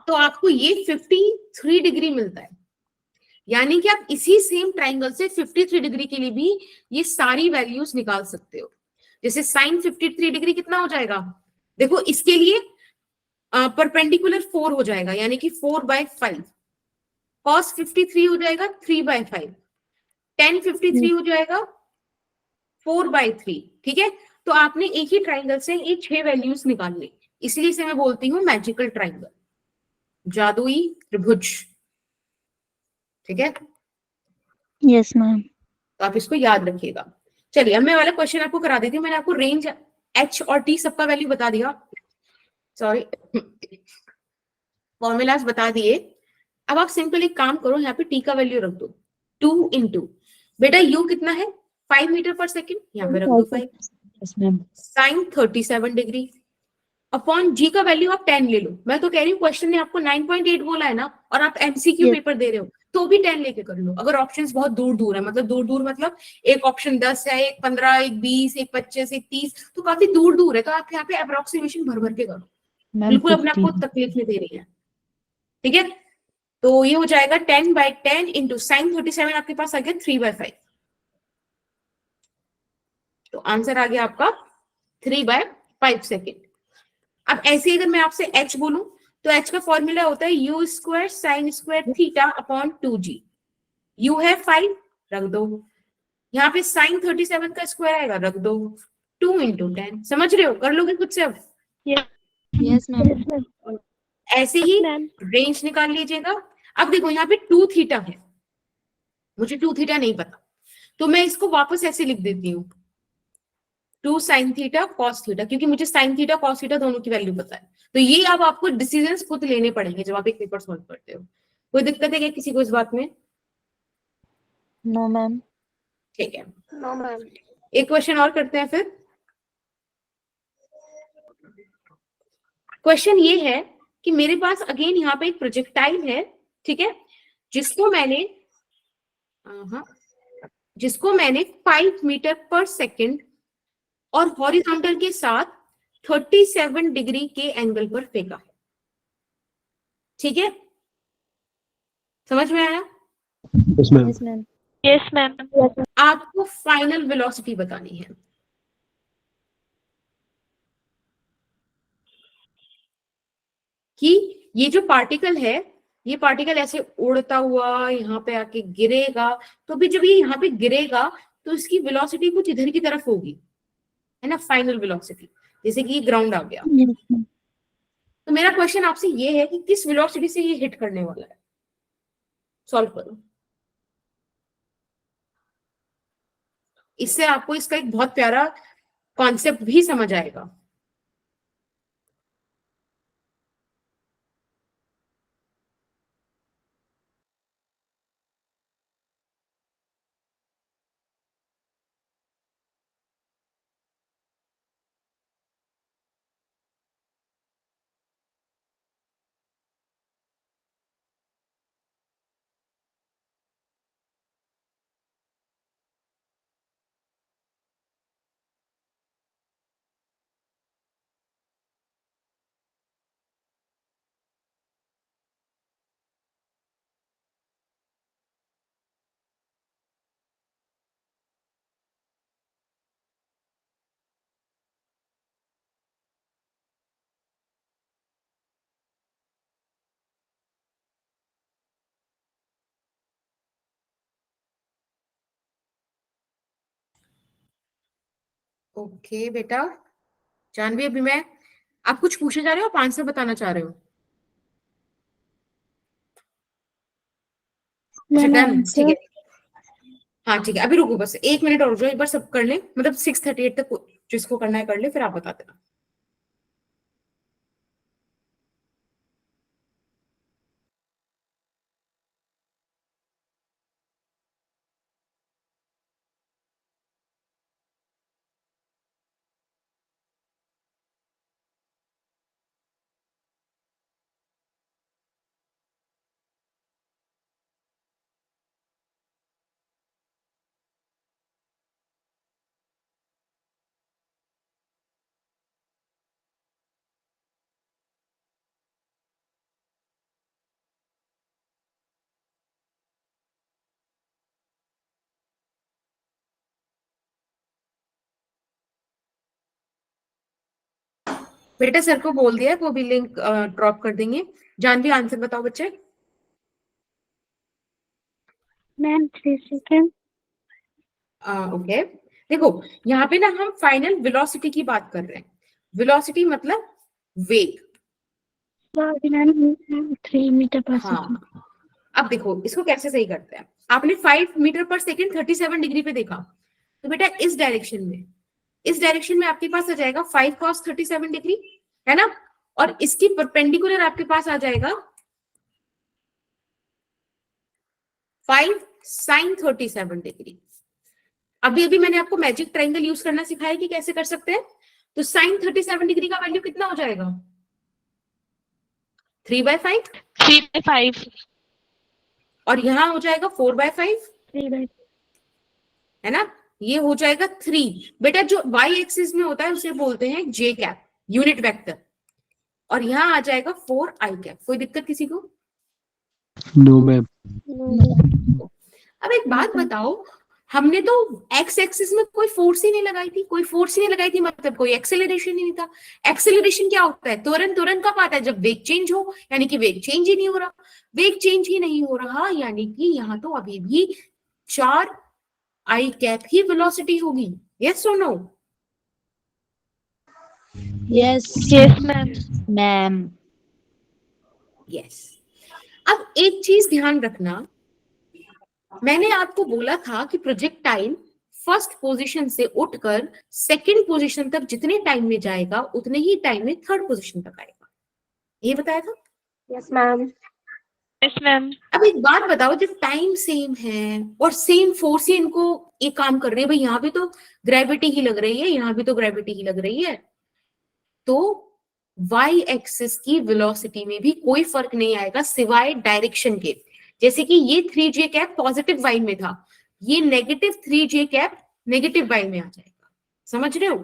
तो आपको ये 53 डिग्री मिलता है। यानी कि आप इसी सेम ट्राइंगल से 53 डिग्री के लिए भी ये सारी वैल्यूज निकाल सकते हो। जैसे साइन 53 डिग्री कितना हो जाएगा, देखो इसके लिए परपेंडिकुलर 4 हो जाएगा, यानी कि 4/5। कॉस 53 हो जाएगा 3/5। tan 53 हो जाएगा 4/3, ठीक है? तो आपने एक ही ट्राइंगल से ये 6 वैल्यूज निकाल ली, इसलिए इसे मैं बोलती हूँ मैजिकल ट्राइंगल। जादुई त्रिभुज, ठीक है, यस मैम। तो आप इसको याद रखिएगा। चलिए अब मैं वाला क्वेश्चन आपको करा देती हूँ। मैंने आपको रेंज एच और टी सबका वैल्यू बता दिया, सॉरी फॉर्मूलाज बता दिए। अब आप सिंपल एक काम करो, यहाँ पे टी का वैल्यू रख दो 2 इंटू, बेटा यू कितना है 5 मीटर पर सेकेंड, यहाँ पे रख दो 5 yes ma'am. Sine 37 degree upon g का वैल्यू आप 10 ले लो। मैं तो कह रही हूँ क्वेश्चन ने आपको 9.8 बोला है ना, और आप एमसीक्यू Yes. पेपर दे रहे हो तो भी 10 लेके कर लो। अगर ऑप्शंस बहुत दूर दूर है, मतलब दूर दूर मतलब एक ऑप्शन 10 है, एक 15, एक 20, एक 25, एक 30, तो काफी दूर दूर है, तो आप यहाँ पे अप्रोक्सीमेशन भर भर के करो, मैम बिल्कुल अपने आपको 15। तकलीफ नहीं दे रही है, ठीक है। तो ये हो जाएगा 10/10 इंटू साइन 37, आपके पास आ गया 3/5, तो आंसर आ गया आपका 3/5 सेकेंड। अब ऐसे ही अगर मैं आपसे h बोलूं तो h का फॉर्मूला होता है u square sine square theta upon 2g। u है 5, रख दो, यहाँ पे साइन 37 का स्क्वायर आएगा, रख दो, 2 इंटू 10, समझ रहे हो, कर लोगे खुद से। अब यस मैम। ऐसे ही मैम रेंज निकाल लीजिएगा। अब देखो यहाँ पे 2 थीटा है, मुझे 2 थीटा नहीं पता, तो मैं इसको वापस ऐसे लिख देती हूँ 2 साइन थीटा कॉस थीटा, क्योंकि मुझे साइन थीटा कॉस थीटा दोनों की वैल्यू पता है। तो ये अब आपको डिसीजंस खुद लेने पड़ेंगे जब आप एक पेपर सॉल्व करते हो। कोई दिक्कत है क्या किसी को इस बात में? No ma'am. ठीक है, No, ma'am. एक क्वेश्चन और करते हैं फिर। क्वेश्चन ये है कि मेरे पास अगेन यहाँ पे एक प्रोजेक्टाइल है, ठीक है, जिसको मैंने 5 मीटर पर सेकेंड और हॉरिजॉन्टल के साथ 37 डिग्री के एंगल पर फेंका है, ठीक है, समझ में आया? Yes ma'am. Yes ma'am. Yes ma'am. आपको फाइनल वेलोसिटी बतानी है। कि ये जो पार्टिकल है, ये पार्टिकल ऐसे उड़ता हुआ यहाँ पे आके गिरेगा, तो भी जब ये यहाँ पे गिरेगा तो इसकी वेलोसिटी कुछ इधर की तरफ होगी, है ना, फाइनल वेलोसिटी, जैसे कि ग्राउंड आ गया। Yes ma'am. तो मेरा क्वेश्चन आपसे ये है कि किस वेलोसिटी से ये हिट करने वाला है, सॉल्व करो। इससे आपको इसका एक बहुत प्यारा कॉन्सेप्ट भी समझ आएगा। ओके बेटा, जानवी अभी मैं, आप कुछ पूछे जा रहे हो, आप आंसर बताना चाह रहे हो? अच्छा मैम डन, ठीक है, आंसर। हाँ ठीक है, अभी रुको बस 1 मिनट और रुको, एक बार सब कर ले, मतलब 6:38 तक जिसको करना है कर ले, फिर आप बता देना। बेटा सर को बोल दिया है, वो भी लिंक ड्रॉप कर देंगे। जानवी आंसर बताओ बच्चे। Ma'am 3 second. ओके, देखो यहाँ पे ना हम फाइनल वेलोसिटी की बात कर रहे हैं। वेलोसिटी मतलब वेग, मैम 3 मीटर पर सेकंड। हाँ, अब देखो इसको कैसे सही करते हैं। आपने 5 मीटर पर सेकंड 37 डिग्री पे देखा, तो बेटा इस डायरेक्शन में आपके पास आ जाएगा 5 cos 37 डिग्री, है ना, और इसकी परपेंडिकुलर आपके पास आ जाएगा 5 sin 37 डिग्री। अभी अभी मैंने आपको मैजिक ट्रायंगल यूज करना सिखाया कि कैसे कर सकते हैं। तो sin 37 डिग्री का वैल्यू कितना हो जाएगा? 3/5, 3/5 और यहां हो जाएगा 4/5, 3/5 है ना, ये हो जाएगा 3। बेटा जो y एक्सिस में होता है उसे बोलते हैं j कैप, यूनिट वेक्टर, और यहां आ जाएगा 4i कैप। कोई दिक्कत किसी को? No ma'am. अब एक बात बताओ, हमने तो x एक्सिस में कोई फोर्स ही नहीं लगाई थी, मतलब कोई एक्सेलरेशन ही नहीं था। एक्सेलरेशन क्या होता है? त्वरण कब आता है? जब वेग चेंज हो, यानी कि वेग चेंज ही नहीं हो रहा। वेग चेंज ही नहीं हो रहा यानी कि यहाँ तो अभी भी 4i कैप ही वेलोसिटी होगी। यस और no? Yes yes ma'am. Ma'am. Yes. अब एक चीज ध्यान रखना, मैंने आपको बोला था कि प्रोजेक्टाइल फर्स्ट पोजीशन से उठकर सेकंड पोजीशन तक जितने टाइम में जाएगा उतने ही टाइम में थर्ड पोजीशन तक आएगा, ये बताया था। Yes, ma'am. Yes ma'am. अब एक बात बताओ, जब टाइम सेम है और सेम फोर्स ही इनको एक काम कर रही है, भाई यहाँ भी तो ग्रेविटी ही लग रही है, यहाँ भी तो ग्रेविटी ही लग रही है, तो y एक्सिस की वेलोसिटी में भी कोई फर्क नहीं आएगा सिवाय डायरेक्शन के। जैसे कि ये 3j कैप पॉजिटिव y में था, ये negative 3j cap negative y में आ जाएगा। समझ रहे हो?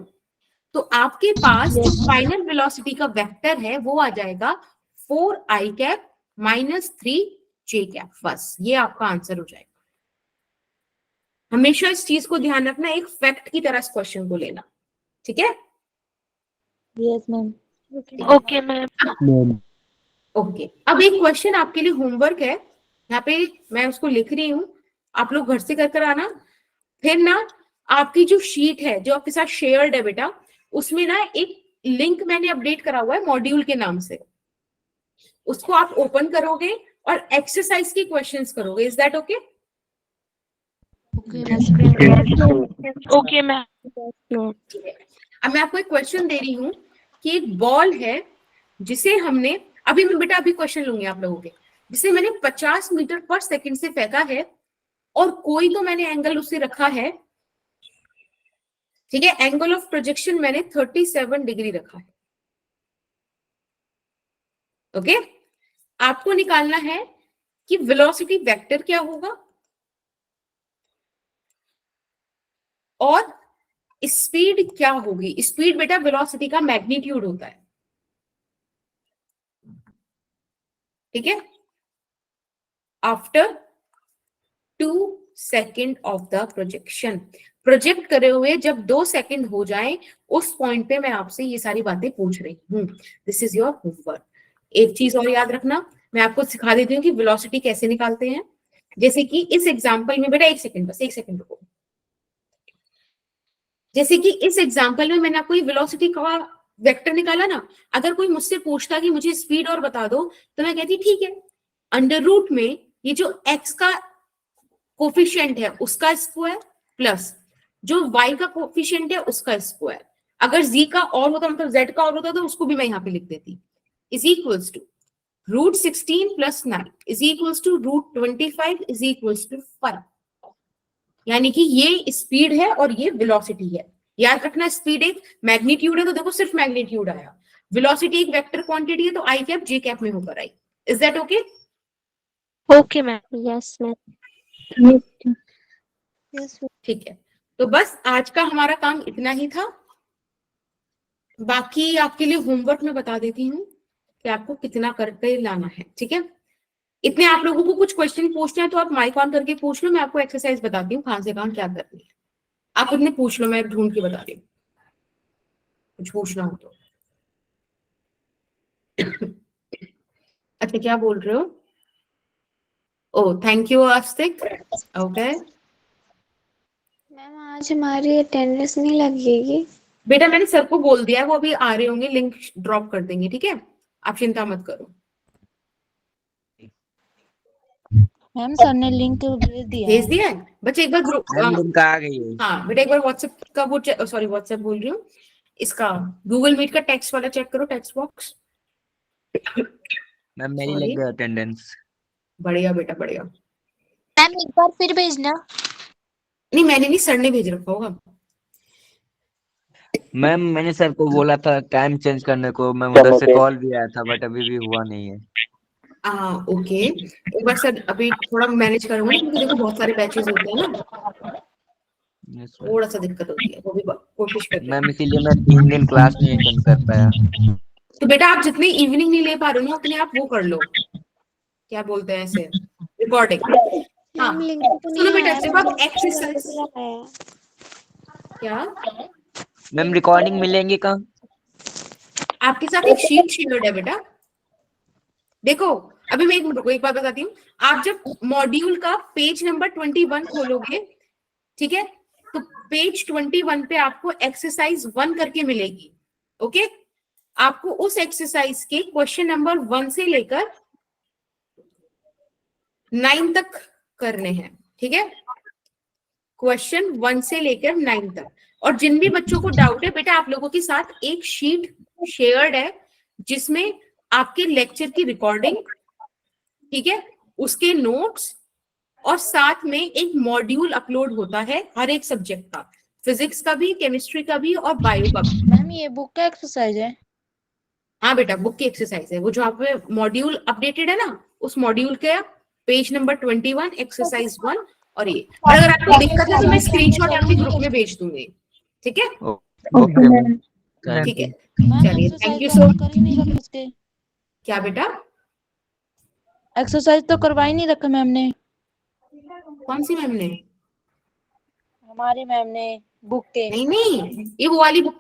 तो आपके पास जो फाइनल वेलोसिटी का वेक्टर है वो आ जाएगा 4i cap minus 3j cap. बस ये आपका आंसर हो जाएगा। हमेशा इस चीज को ध्यान रखना, एक फैक्ट की तरह इस क्वेश्चन को लेना, ठीक है? Yes ma'am. Okay ma'am. Ma'am okay, अब एक क्वेश्चन आपके लिए होमवर्क है, यहाँ पे मैं उसको लिख रही हूँ, आप लोग घर से कर आना। फिर ना आपकी जो शीट है जो आपके साथ शेयर्ड है बेटा, उसमें ना एक लिंक मैंने अपडेट करा हुआ है मॉड्यूल के नाम से, उसको आप ओपन करोगे और एक्सरसाइज के क्वेश्चंस करोगे। Is that okay? Okay ma'am. ठीक है। अब मैं आपको एक क्वेश्चन दे रही हूँ कि एक बॉल है जिसे हमने बेटा अभी क्वेश्चन लूंगी आप लोगों के, जिसे मैंने 50 मीटर पर सेकंड से फेंका है और कोई तो मैंने एंगल उससे रखा है, ठीक है, एंगल ऑफ प्रोजेक्शन मैंने 37 डिग्री रखा है। ओके, आपको निकालना है कि वेलोसिटी वेक्टर क्या होगा और स्पीड क्या होगी। स्पीड बेटा वेलोसिटी का मैग्नीट्यूड होता है, ठीक है, after 2 second of the projection. Project करे हुए जब 2 सेकेंड हो जाए उस पॉइंट पे मैं आपसे ये सारी बातें पूछ रही हूँ। This is your homework. एक चीज और याद रखना, मैं आपको सिखा देती हूँ कि वेलोसिटी कैसे निकालते हैं। जैसे कि इस एग्जांपल में बेटा एक सेकंड रुको। जैसे कि इस एग्जांपल में मैंने आपको ये वेलोसिटी का वेक्टर निकाला ना, अगर कोई मुझसे पूछता कि मुझे स्पीड और बता दो, तो मैं कहती ठीक है, अंडर रूट में ये जो x का कोफिशिएंट है उसका स्क्वायर प्लस जो y का कोफिशिएंट है उसका स्क्वायर, अगर z का और होता मतलब z का और होता तो उसको भी मैं यहाँ पे लिख देती, is equals to √16 + 9 is equals to √25 is equals to 5। यानी कि ये स्पीड है और ये वेलोसिटी है। याद रखना, स्पीड एक मैग्नीट्यूड है तो देखो सिर्फ मैग्नीट्यूड आया, वेलोसिटी एक वेक्टर क्वांटिटी है तो आई कैप जे कैप में होकर आई। Is that okay? Okay ma'am. Yes, ma'am. Yes, ma'am. ठीक है, तो बस आज का हमारा काम इतना ही था। बाकी आपके लिए होमवर्क में बता देती हूँ कि आपको कितना करके लाना है, ठीक है। इतने आप लोगों को कुछ क्वेश्चन पूछना है तो आप माइक ऑन करके पूछ लो, मैं आपको एक्सरसाइज बताती हूँ कहां से कहां क्या करनी है। आप इतने पूछ लो, मैं ढूंढ के बता रही हूँ कुछ पूछना हो तो। अच्छा क्या बोल रहे हो? ओ thank you Astik. Okay ma'am आज हमारी अटेंडेंस नहीं लगेगी। बेटा मैंने सर को बोल दिया है, वो अभी आ रहे होंगे, लिंक ड्रॉप कर देंगे, ठीक है। आप चिंता मत करो। मैम सर ने लिंक भेज दिया भेज है। दिया है बच्चे, एक बार ग्रुप, मैम लिंक आ गई है। हाँ बेटा एक बार व्हाट्सएप का वो, सॉरी व्हाट्सएप बोल रही हूँ, इसका गूगल मीट का टेक्स्ट वाला चेक करो, टेक्स्ट बॉक्स। मैम मेरी Sorry. लग गई अटेंडेंस। बढ़िया बेटा बढ़िया। मैम एक बार फिर भेजना। नहीं मैंने नहीं, सर ने भेज रखा होगा। मैम मैंने सर को बोला था टाइम चेंज करने को, मैम उधर से कॉल भी आया था बट अभी भी हुआ नहीं है। ओके, एक बार सर अभी थोड़ा मैनेज करूंगा क्योंकि देखो बहुत सारे बैचेस होते हैं ना, Yes, मैम। थोड़ा सा दिक्कत होती है, वो भी कोशिश कर रहे हैं। मैम इसीलिए मैं 3 दिन क्लास नहीं अटेंड कर पाया। तो बेटा आप जितनी इवनिंग नहीं ले पा रहे हो ना उतने आप वो कर लो, क्या बोलते हैं ऐसे, रिकॉर्डिंग। हाँ मैम लिंक तो सुनो नहीं बेटा, आया। जब आप एक्सरसाइज, क्या मैम रिकॉर्डिंग मिलेंगे कहाँ? आपके साथ एक शीट शेयर्ड है बेटा, देखो अभी मैं एक मिनट रुको, एक बात बताती हूँ। आप जब मॉड्यूल का पेज नंबर 21 खोलोगे, ठीक है, तो पेज 21 पे आपको एक्सरसाइज 1 करके मिलेगी। ओके, आपको उस एक्सरसाइज के क्वेश्चन नंबर 1 से लेकर 9 तक करने हैं, ठीक है, क्वेश्चन 1 से लेकर 9 तक। और जिन भी बच्चों को डाउट है बेटा, आप लोगों के साथ एक शीट शेयर्ड है जिसमें आपके लेक्चर की रिकॉर्डिंग, ठीक है, उसके नोट्स और साथ में एक मॉड्यूल अपलोड होता है हर एक सब्जेक्ट का, फिजिक्स का भी, केमिस्ट्री का भी और बायो का भी। मैम ये बुक का एक्सरसाइज है। हाँ बेटा बुक की एक्सरसाइज है, वो जो आप मॉड्यूल अपडेटेड है ना, उस मॉड्यूल के पेज नंबर 21 एक्सरसाइज 1। और ये, और अगर आपको दिक्कत है तो मैं स्क्रीनशॉट आपके ग्रुप में भेज दूंगी, ठीक है, ओके मैम। ठीक है, मैम चलिए थैंक यू एक्सरसाइज सो तो कर ही नहीं रखा उसके। क्या बेटा, एक्सरसाइज तो करवा ही नहीं रखा मैम ने, कौन सी मैम ने? हमारी मैम ने बुक के। नहीं नहीं, ये वो वाली बुक